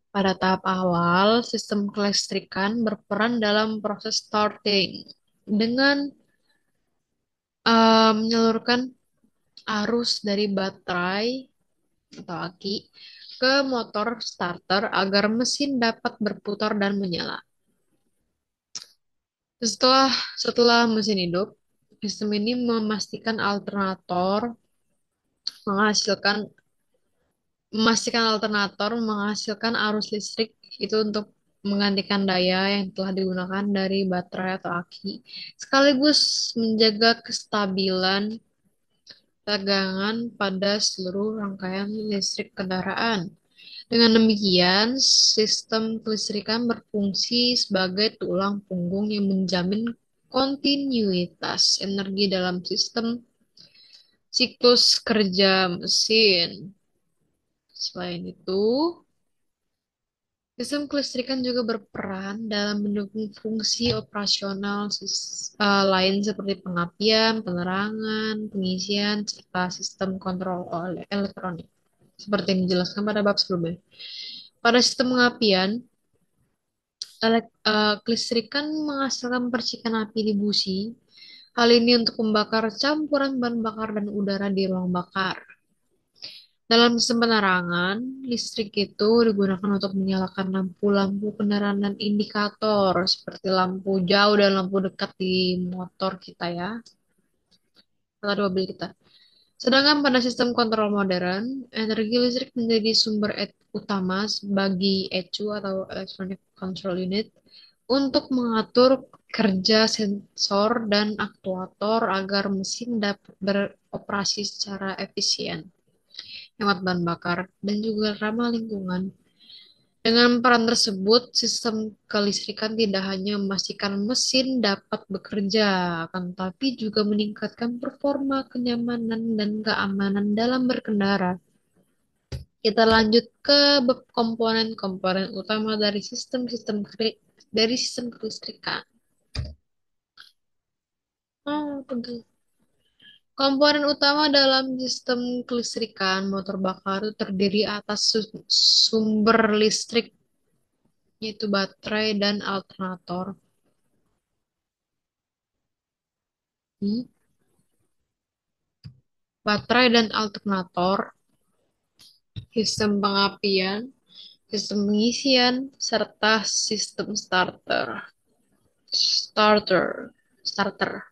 Pada tahap awal, sistem kelistrikan berperan dalam proses starting dengan menyalurkan arus dari baterai atau aki ke motor starter agar mesin dapat berputar dan menyala. Setelah setelah mesin hidup, sistem ini menghasilkan menghasilkan arus listrik itu untuk menggantikan daya yang telah digunakan dari baterai atau aki, sekaligus menjaga kestabilan tegangan pada seluruh rangkaian listrik kendaraan. Dengan demikian, sistem kelistrikan berfungsi sebagai tulang punggung yang menjamin kontinuitas energi dalam sistem siklus kerja mesin. Selain itu, sistem kelistrikan juga berperan dalam mendukung fungsi operasional lain seperti pengapian, penerangan, pengisian, serta sistem kontrol elektronik. Seperti yang dijelaskan pada bab sebelumnya. Pada sistem pengapian, kelistrikan menghasilkan percikan api di busi. Hal ini untuk membakar campuran bahan bakar dan udara di ruang bakar. Dalam sistem penerangan, listrik itu digunakan untuk menyalakan lampu-lampu kendaraan dan indikator, seperti lampu jauh dan lampu dekat di motor kita ya, atau mobil kita. Sedangkan pada sistem kontrol modern, energi listrik menjadi sumber utama bagi ECU atau Electronic Control Unit untuk mengatur kerja sensor dan aktuator agar mesin dapat beroperasi secara efisien, hemat bahan bakar, dan juga ramah lingkungan. Dengan peran tersebut, sistem kelistrikan tidak hanya memastikan mesin dapat bekerja, akan tetapi juga meningkatkan performa, kenyamanan, dan keamanan dalam berkendara. Kita lanjut ke bab komponen-komponen utama dari sistem kelistrikan. Oh, betul. Komponen utama dalam sistem kelistrikan motor bakar itu terdiri atas sumber listrik, yaitu baterai dan alternator. Hmm. Baterai dan alternator, sistem pengapian, sistem pengisian, serta sistem starter. Starter. Starter.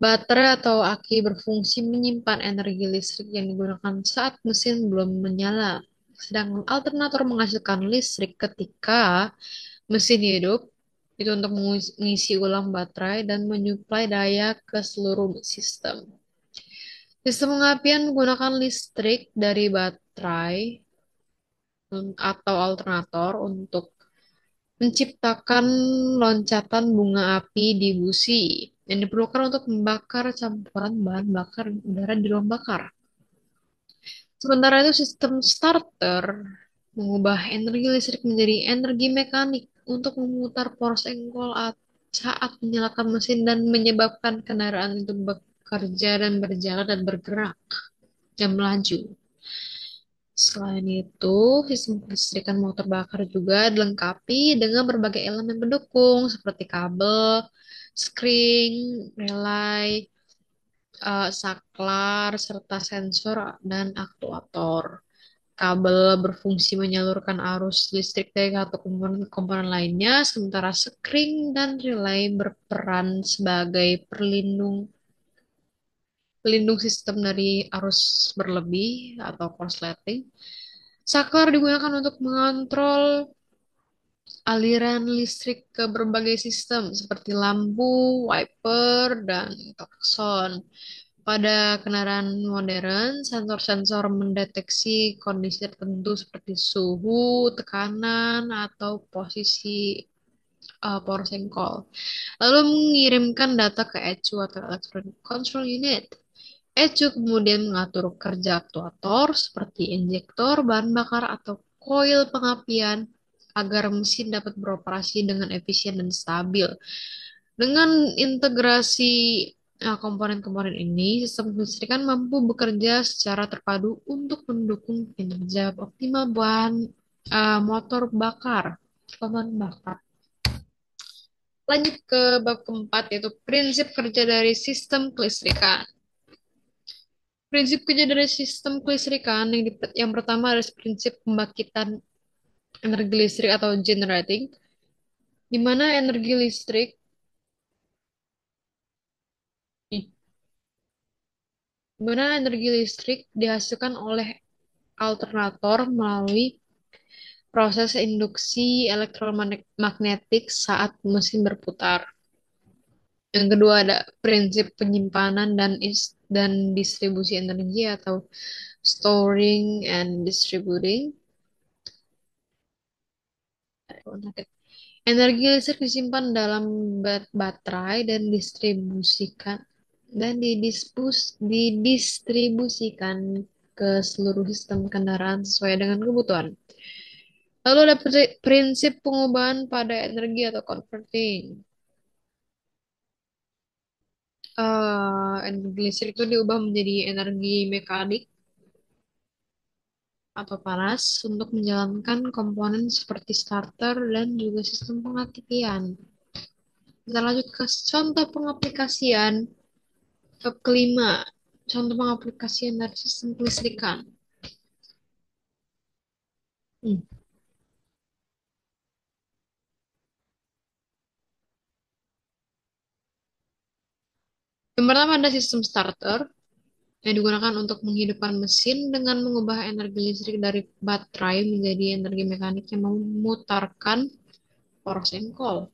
Baterai atau aki berfungsi menyimpan energi listrik yang digunakan saat mesin belum menyala. Sedangkan alternator menghasilkan listrik ketika mesin hidup, itu untuk mengisi ulang baterai dan menyuplai daya ke seluruh sistem. Sistem pengapian menggunakan listrik dari baterai atau alternator untuk menciptakan loncatan bunga api di busi yang diperlukan untuk membakar campuran bahan bakar udara di ruang bakar. Sementara itu sistem starter mengubah energi listrik menjadi energi mekanik untuk memutar poros engkol saat menyalakan mesin dan menyebabkan kendaraan itu bekerja dan berjalan dan bergerak dan melaju. Selain itu, sistem kelistrikan motor bakar juga dilengkapi dengan berbagai elemen pendukung seperti kabel, skring, relay, saklar, serta sensor dan aktuator. Kabel berfungsi menyalurkan arus listrik dari satu komponen lainnya, sementara skring dan relay berperan sebagai pelindung sistem dari arus berlebih atau korsleting. Saklar digunakan untuk mengontrol aliran listrik ke berbagai sistem seperti lampu, wiper, dan klakson. Pada kendaraan modern, sensor-sensor mendeteksi kondisi tertentu seperti suhu, tekanan, atau posisi power sengkol. Lalu mengirimkan data ke ECU atau Electronic Control Unit. ECU kemudian mengatur kerja aktuator seperti injektor, bahan bakar, atau koil pengapian agar mesin dapat beroperasi dengan efisien dan stabil. Dengan integrasi komponen-komponen ini, sistem kelistrikan mampu bekerja secara terpadu untuk mendukung kinerja optimal motor bakar, bahan bakar. Lanjut ke bab keempat, yaitu prinsip kerja dari sistem kelistrikan. Prinsip kerja dari sistem kelistrikan yang pertama adalah prinsip pembangkitan energi listrik atau generating, di mana energi listrik dihasilkan oleh alternator melalui proses induksi elektromagnetik saat mesin berputar. Yang kedua ada prinsip penyimpanan dan distribusi energi atau storing and distributing. Energi listrik disimpan dalam baterai dan didistribusikan ke seluruh sistem kendaraan sesuai dengan kebutuhan. Lalu ada prinsip pengubahan pada energi atau converting. Energi listrik itu diubah menjadi energi mekanik atau panas untuk menjalankan komponen seperti starter dan juga sistem pengaktifan. Kita lanjut ke contoh pengaplikasian. Bab kelima, contoh pengaplikasian dari sistem kelistrikan. Hmm. Yang pertama ada sistem starter yang digunakan untuk menghidupkan mesin dengan mengubah energi listrik dari baterai menjadi energi mekanik yang memutarkan poros engkol.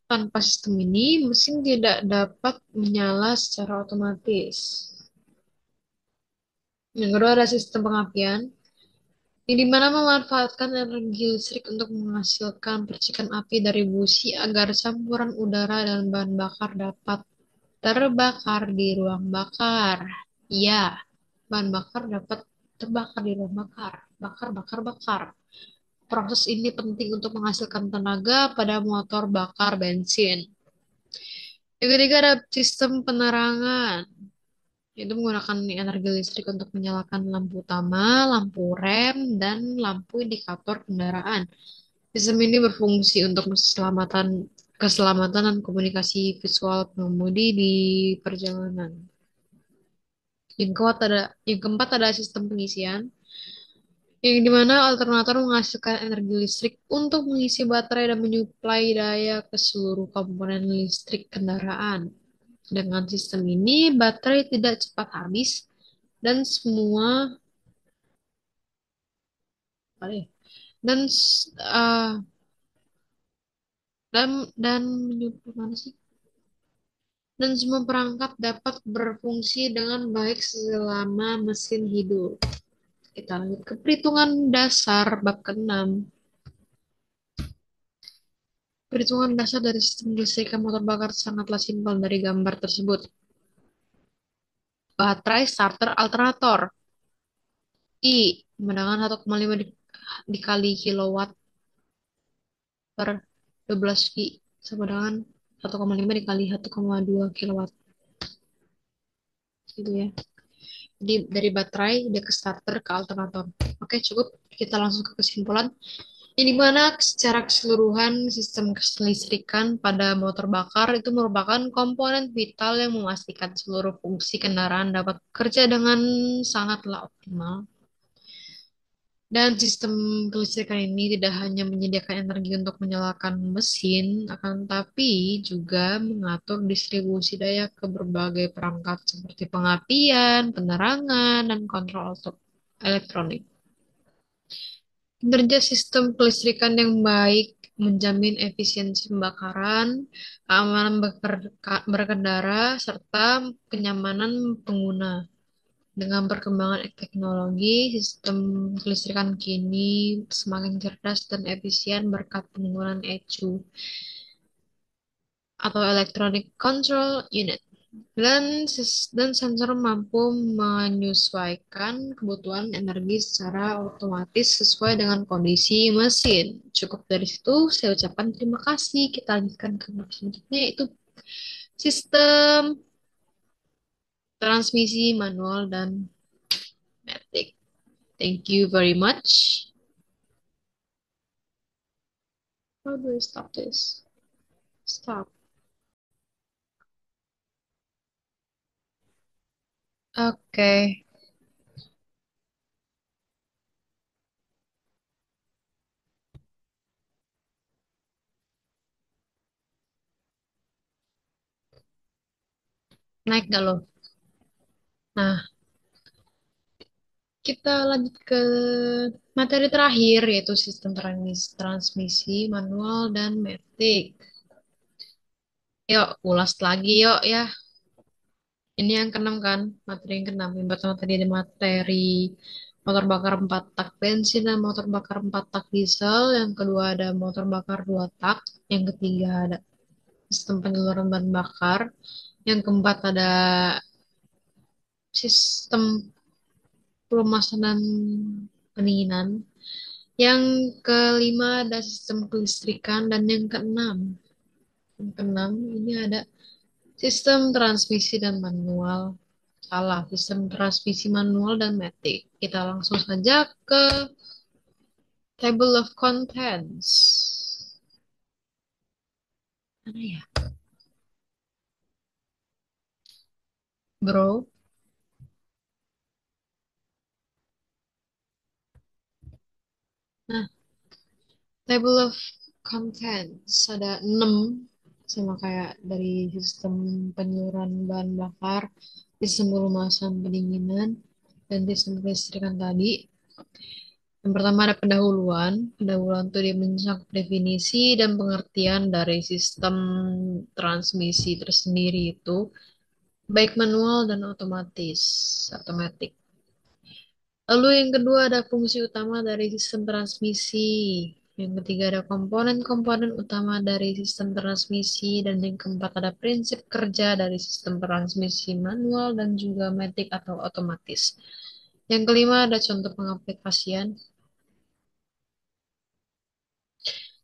Tanpa sistem ini, mesin tidak dapat menyala secara otomatis. Yang kedua ada sistem pengapian, yang dimana memanfaatkan energi listrik untuk menghasilkan percikan api dari busi agar campuran udara dan bahan bakar dapat terbakar di ruang bakar. Ya, bahan bakar dapat terbakar di ruang bakar. Bakar, bakar, bakar. Proses ini penting untuk menghasilkan tenaga pada motor bakar bensin. Yang ketiga ada sistem penerangan, yaitu menggunakan energi listrik untuk menyalakan lampu utama, lampu rem, dan lampu indikator kendaraan. Sistem ini berfungsi untuk keselamatan dan komunikasi visual pengemudi di perjalanan. Yang keempat ada sistem pengisian, yang dimana alternator menghasilkan energi listrik untuk mengisi baterai dan menyuplai daya ke seluruh komponen listrik kendaraan. Dengan sistem ini, baterai tidak cepat habis dan semua apa ya, dan s- eh, dan menyuplai mana sih? Dan semua perangkat dapat berfungsi dengan baik selama mesin hidup. Kita lanjut ke perhitungan dasar bab ke-6. Perhitungan dasar dari sistem listrikan motor bakar sangatlah simpel dari gambar tersebut. Baterai starter alternator. I. Pemandangan 1,5 dikali kilowatt per 12 V sama dengan 1,5 dikali 1,2 kilowatt. Gitu ya. Jadi dari baterai dia ke starter ke alternator. Oke, cukup. Kita langsung ke kesimpulan. Ini mana secara keseluruhan sistem kelistrikan pada motor bakar itu merupakan komponen vital yang memastikan seluruh fungsi kendaraan dapat bekerja dengan sangatlah optimal. Dan sistem kelistrikan ini tidak hanya menyediakan energi untuk menyalakan mesin, akan tapi juga mengatur distribusi daya ke berbagai perangkat seperti pengapian, penerangan, dan kontrol elektronik. Kinerja sistem kelistrikan yang baik menjamin efisiensi pembakaran, keamanan berkendara, serta kenyamanan pengguna. Dengan perkembangan teknologi, sistem kelistrikan kini semakin cerdas dan efisien berkat penggunaan ECU atau Electronic Control Unit. Dan sensor mampu menyesuaikan kebutuhan energi secara otomatis sesuai dengan kondisi mesin. Cukup dari situ, saya ucapkan terima kasih. Kita lanjutkan ke bab selanjutnya, yaitu sistem transmisi manual dan matic. Thank you very much. How do I stop this? Stop. Oke, naik gak lo? Nah, kita lanjut ke materi terakhir, yaitu sistem transmisi manual dan matic. Yuk, ulas lagi yuk ya. Ini yang keenam kan, materi yang keenam. Yang pertama tadi ada materi motor bakar 4 tak bensin dan motor bakar 4 tak diesel. Yang kedua ada motor bakar 2 tak. Yang ketiga ada sistem penyaluran bahan bakar. Yang keempat ada sistem pelumasan pendinginan. Yang kelima ada sistem kelistrikan dan yang keenam ini ada sistem transmisi dan manual. Salah, sistem transmisi manual dan matic. Kita langsung saja ke table of contents. Mana ya, bro? Nah, table of contents ada 6 sama kayak dari sistem penyaluran bahan bakar, sistem pelumasan pendinginan, dan sistem kelistrikan tadi. Yang pertama ada pendahuluan. Pendahuluan itu dia mencakup definisi dan pengertian dari sistem transmisi tersendiri itu, baik manual dan otomatis, otomatis. Lalu yang kedua ada fungsi utama dari sistem transmisi. Yang ketiga ada komponen-komponen utama dari sistem transmisi. Dan yang keempat ada prinsip kerja dari sistem transmisi manual dan juga matic atau otomatis. Yang kelima ada contoh pengaplikasian.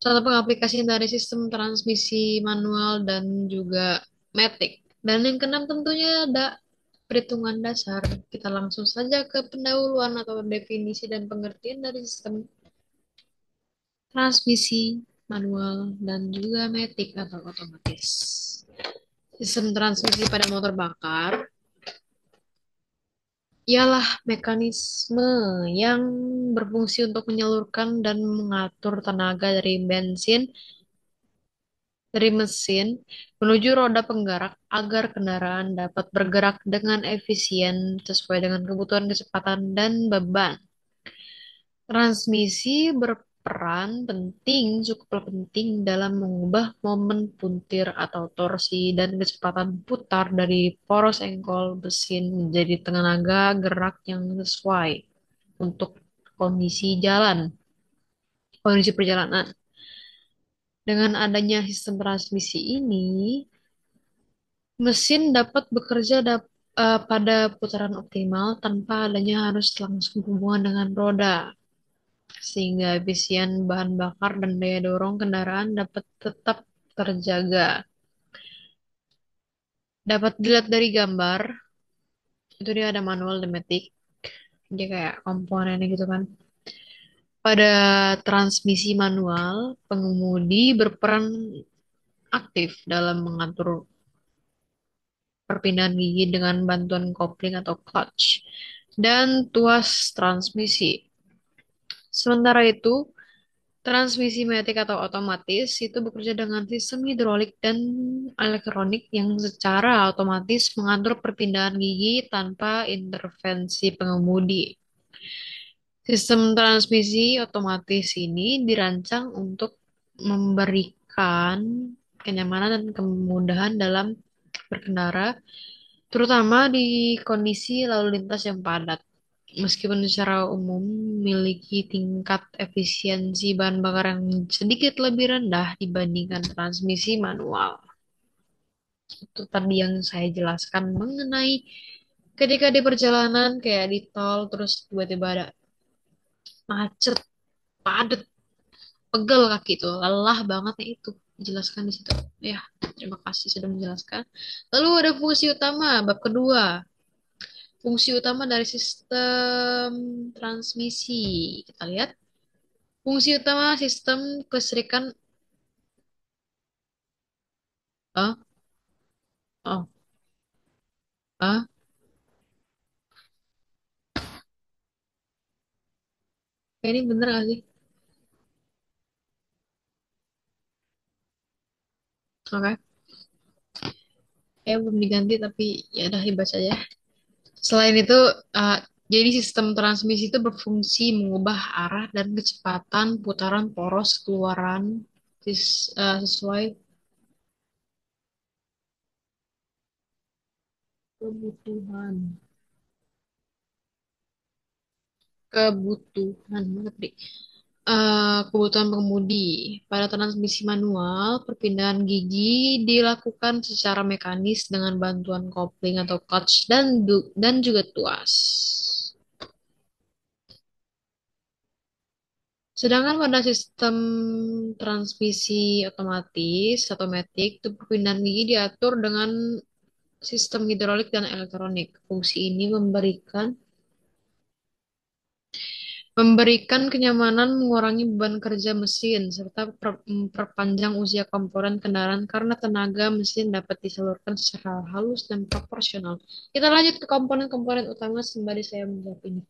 Contoh pengaplikasian dari sistem transmisi manual dan juga matic. Dan yang keenam tentunya ada perhitungan dasar. Kita langsung saja ke pendahuluan atau definisi dan pengertian dari sistem transmisi manual dan juga matic atau otomatis. Sistem transmisi pada motor bakar ialah mekanisme yang berfungsi untuk menyalurkan dan mengatur tenaga dari mesin menuju roda penggerak agar kendaraan dapat bergerak dengan efisien sesuai dengan kebutuhan kecepatan dan beban. Transmisi berperan penting, cukup penting dalam mengubah momen puntir atau torsi dan kecepatan putar dari poros engkol mesin menjadi tenaga gerak yang sesuai untuk kondisi jalan, kondisi perjalanan. Dengan adanya sistem transmisi ini, mesin dapat bekerja pada putaran optimal tanpa adanya harus langsung hubungan dengan roda, sehingga efisien bahan bakar dan daya dorong kendaraan dapat tetap terjaga. Dapat dilihat dari gambar, itu dia ada manual Dometic, dia kayak komponennya gitu kan. Pada transmisi manual, pengemudi berperan aktif dalam mengatur perpindahan gigi dengan bantuan kopling atau clutch dan tuas transmisi. Sementara itu, transmisi matic atau otomatis itu bekerja dengan sistem hidrolik dan elektronik yang secara otomatis mengatur perpindahan gigi tanpa intervensi pengemudi. Sistem transmisi otomatis ini dirancang untuk memberikan kenyamanan dan kemudahan dalam berkendara, terutama di kondisi lalu lintas yang padat. Meskipun secara umum memiliki tingkat efisiensi bahan bakar yang sedikit lebih rendah dibandingkan transmisi manual. Itu tadi yang saya jelaskan mengenai ketika di perjalanan kayak di tol terus tiba-tiba ada macet, padat, pegel kaki itu, lelah banget ya itu. Jelaskan di situ. Ya, terima kasih sudah menjelaskan. Lalu ada fungsi utama, bab kedua. Fungsi utama dari sistem transmisi. Kita lihat. Fungsi utama sistem kelistrikan. Oh, oh, ah, ini bener gak sih? Oke. Belum diganti tapi ya udah dibahas aja. Selain itu, uh, jadi sistem transmisi itu berfungsi mengubah arah dan kecepatan putaran poros keluaran sesuai kebutuhan. Kebutuhan banget deh. Kebutuhan pengemudi. Pada transmisi manual, perpindahan gigi dilakukan secara mekanis dengan bantuan kopling atau clutch dan juga tuas. Sedangkan pada sistem transmisi otomatis atau matic, itu perpindahan gigi diatur dengan sistem hidrolik dan elektronik. Fungsi ini memberikan kenyamanan, mengurangi beban kerja mesin, serta memperpanjang usia komponen kendaraan karena tenaga mesin dapat disalurkan secara halus dan proporsional. Kita lanjut ke komponen-komponen utama sembari saya menjawab ini.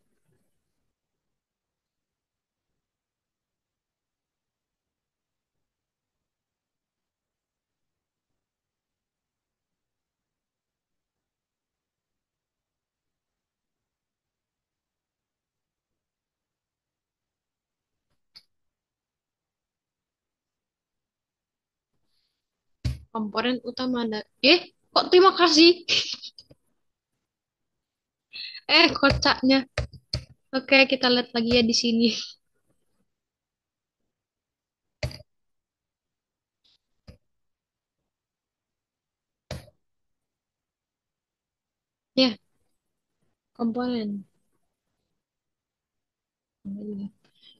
Komponen utama ada, kok terima kasih? Kocaknya. Oke, kita lihat lagi ya di sini. Ya, komponen.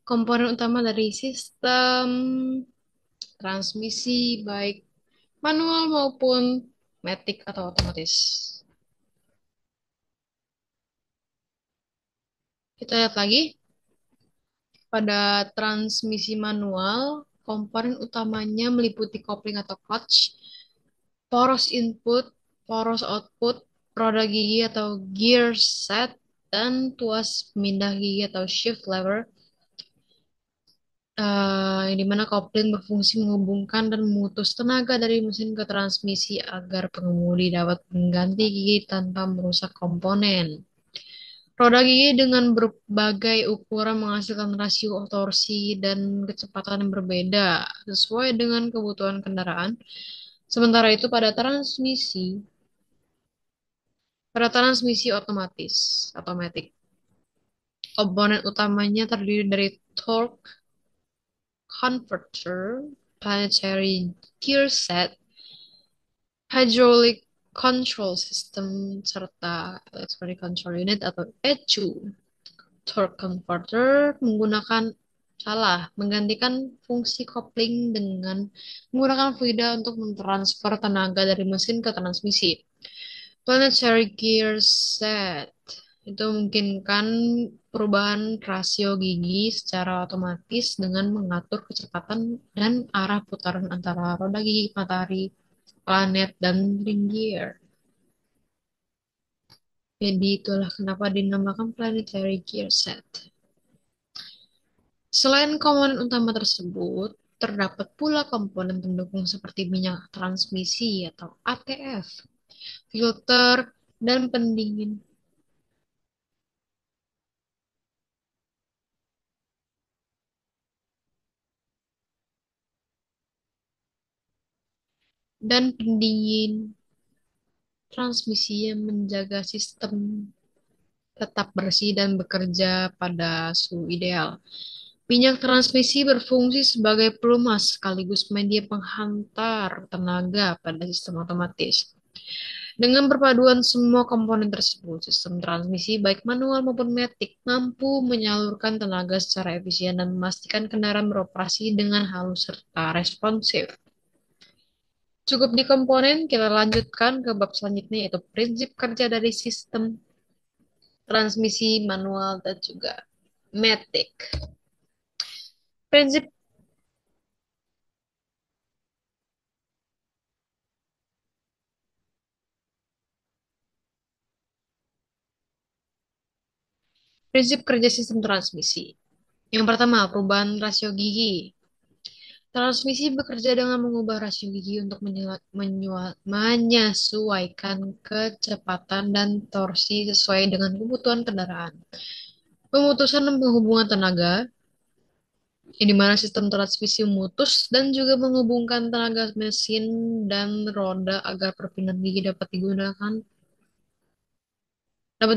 Komponen utama dari sistem transmisi baik manual maupun matic atau otomatis. Kita lihat lagi pada transmisi manual, komponen utamanya meliputi kopling atau clutch, poros input, poros output, roda gigi atau gear set, dan tuas pemindah gigi atau shift lever, yang dimana kopling berfungsi menghubungkan dan memutus tenaga dari mesin ke transmisi agar pengemudi dapat mengganti gigi tanpa merusak komponen. Roda gigi dengan berbagai ukuran menghasilkan rasio torsi dan kecepatan yang berbeda sesuai dengan kebutuhan kendaraan. Sementara itu pada transmisi otomatis, automatic, komponen utamanya terdiri dari torque converter, planetary gear set, hydraulic control system, serta electronic control unit atau ECU. Torque converter menggantikan fungsi kopling dengan menggunakan fluida untuk mentransfer tenaga dari mesin ke transmisi. Planetary gear set itu memungkinkan perubahan rasio gigi secara otomatis dengan mengatur kecepatan dan arah putaran antara roda gigi matahari, planet, dan ring gear. Jadi itulah kenapa dinamakan planetary gear set. Selain komponen utama tersebut, terdapat pula komponen pendukung seperti minyak transmisi atau ATF, filter, dan pendingin. Dan pendingin transmisi yang menjaga sistem tetap bersih dan bekerja pada suhu ideal. Minyak transmisi berfungsi sebagai pelumas sekaligus media penghantar tenaga pada sistem otomatis. Dengan perpaduan semua komponen tersebut, sistem transmisi baik manual maupun matic mampu menyalurkan tenaga secara efisien dan memastikan kendaraan beroperasi dengan halus serta responsif. Cukup di komponen, kita lanjutkan ke bab selanjutnya yaitu prinsip kerja dari sistem transmisi manual dan juga matic. Prinsip prinsip kerja sistem transmisi. Yang pertama, perubahan rasio gigi. Transmisi bekerja dengan mengubah rasio gigi untuk menyesuaikan kecepatan dan torsi sesuai dengan kebutuhan kendaraan. Pemutusan dan penghubungan tenaga, di mana sistem transmisi memutus dan juga menghubungkan tenaga mesin dan roda agar perpindahan gigi dapat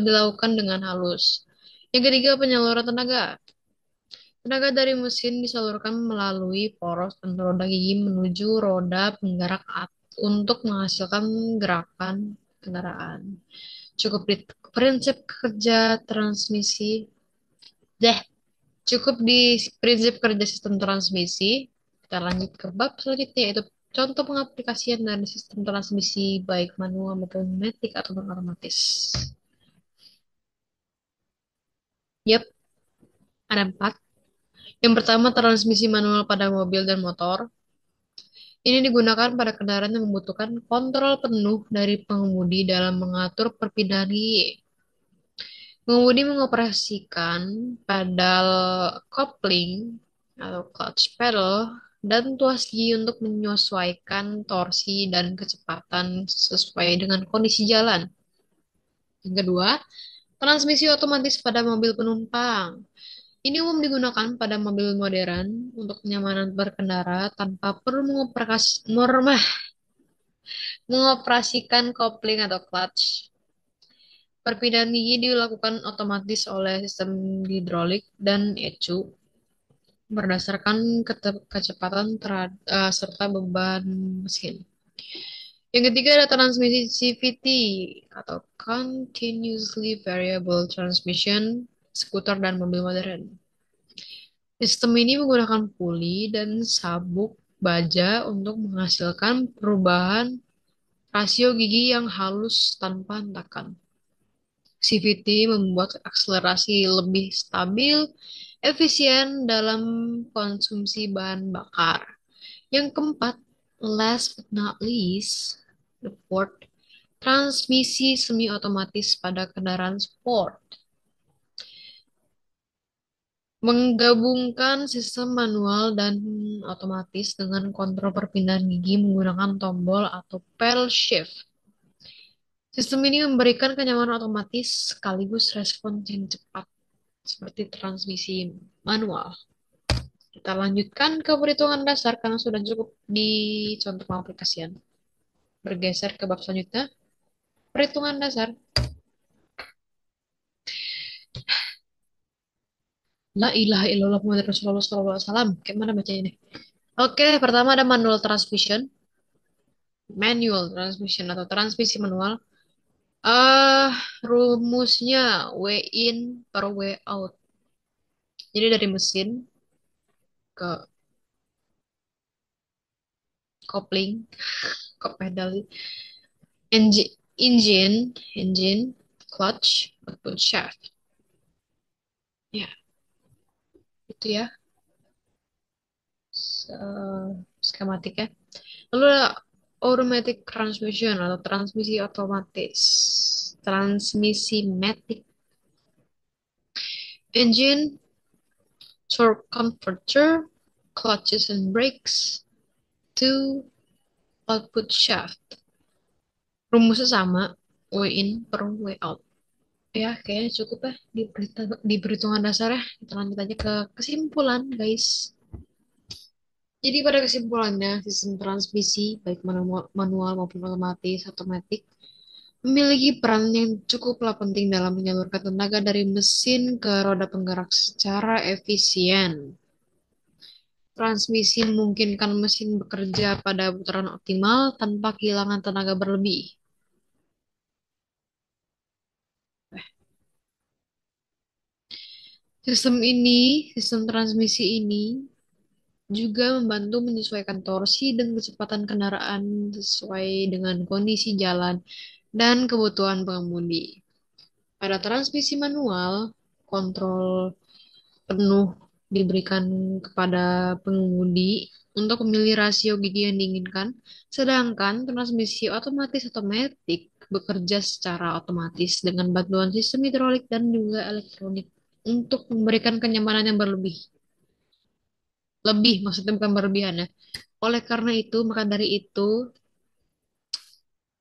dilakukan dengan halus. Yang ketiga, penyaluran tenaga. Tenaga dari mesin disalurkan melalui poros dan roda gigi menuju roda penggerak untuk menghasilkan gerakan kendaraan. Cukup di prinsip kerja transmisi. Deh, cukup di prinsip kerja sistem transmisi. Kita lanjut ke bab selanjutnya yaitu contoh pengaplikasian dari sistem transmisi baik manual maupun matic atau otomatis. Yap, ada 4. Yang pertama, transmisi manual pada mobil dan motor. Ini digunakan pada kendaraan yang membutuhkan kontrol penuh dari pengemudi dalam mengatur perpindahan gigi. Pengemudi mengoperasikan pedal coupling atau clutch pedal dan tuas gigi untuk menyesuaikan torsi dan kecepatan sesuai dengan kondisi jalan. Yang kedua, transmisi otomatis pada mobil penumpang. Ini umum digunakan pada mobil modern untuk kenyamanan berkendara tanpa perlu mengoperasikan kopling atau clutch. Perpindahan gigi dilakukan otomatis oleh sistem hidrolik dan ecu berdasarkan kecepatan serta beban mesin. Yang ketiga ada transmisi CVT atau Continuously Variable Transmission, skuter dan mobil modern. Sistem ini menggunakan puli dan sabuk baja untuk menghasilkan perubahan rasio gigi yang halus tanpa hentakan. CVT membuat akselerasi lebih stabil, efisien dalam konsumsi bahan bakar. Yang keempat, last but not least, the fourth, transmisi semi otomatis pada kendaraan sport. Menggabungkan sistem manual dan otomatis dengan kontrol perpindahan gigi menggunakan tombol atau pedal shift. Sistem ini memberikan kenyamanan otomatis sekaligus respons yang cepat seperti transmisi manual. Kita lanjutkan ke perhitungan dasar karena sudah cukup di contoh pengaplikasian. Bergeser ke bab selanjutnya, perhitungan dasar. La ilaha illallah Muhammad Rasulullah sallallahu alaihi wasallam. Kayak mana bacanya ini? Oke, pertama ada manual transmission atau transmisi manual. Ah, rumusnya W in per W out. Jadi dari mesin ke kopling, ke pedal, engine, engine, clutch, output shaft. Ya, itu ya skematik ya. Lalu ada automatic transmission atau transmisi otomatis. Transmisi matic. Engine, torque converter, clutches and brakes, to output shaft. Rumusnya sama, W in per W out. Ya, kayaknya cukup ya di perhitungan dasar ya. Kita lanjut aja ke kesimpulan, guys. Jadi pada kesimpulannya, sistem transmisi, baik manual maupun otomatis, memiliki peran yang cukuplah penting dalam menyalurkan tenaga dari mesin ke roda penggerak secara efisien. Transmisi memungkinkan mesin bekerja pada putaran optimal tanpa kehilangan tenaga berlebih. Sistem transmisi ini juga membantu menyesuaikan torsi dan kecepatan kendaraan sesuai dengan kondisi jalan dan kebutuhan pengemudi. Pada transmisi manual, kontrol penuh diberikan kepada pengemudi untuk memilih rasio gigi yang diinginkan, sedangkan transmisi otomatis atau matic bekerja secara otomatis dengan bantuan sistem hidrolik dan juga elektronik untuk memberikan kenyamanan yang berlebih. Lebih, maksudnya bukan berlebihan ya. Oleh karena itu, maka dari itu,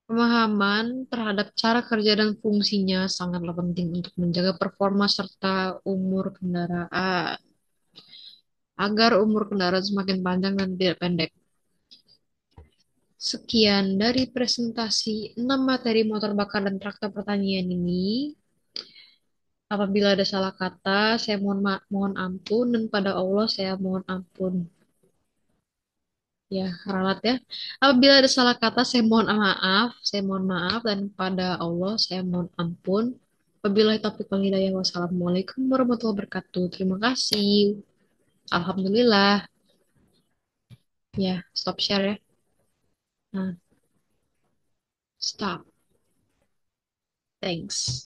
pemahaman terhadap cara kerja dan fungsinya sangatlah penting untuk menjaga performa serta umur kendaraan. Agar umur kendaraan semakin panjang dan tidak pendek. Sekian dari presentasi 6 materi motor bakar dan traktor pertanian ini. Apabila ada salah kata, saya mohon ampun dan pada Allah saya mohon ampun. Ya, ralat ya. Apabila ada salah kata, saya mohon maaf dan pada Allah saya mohon ampun. Wabillahi taufiq wal hidayah. Wassalamualaikum warahmatullahi wabarakatuh. Terima kasih. Alhamdulillah. Ya, stop share ya. Nah, stop. Thanks.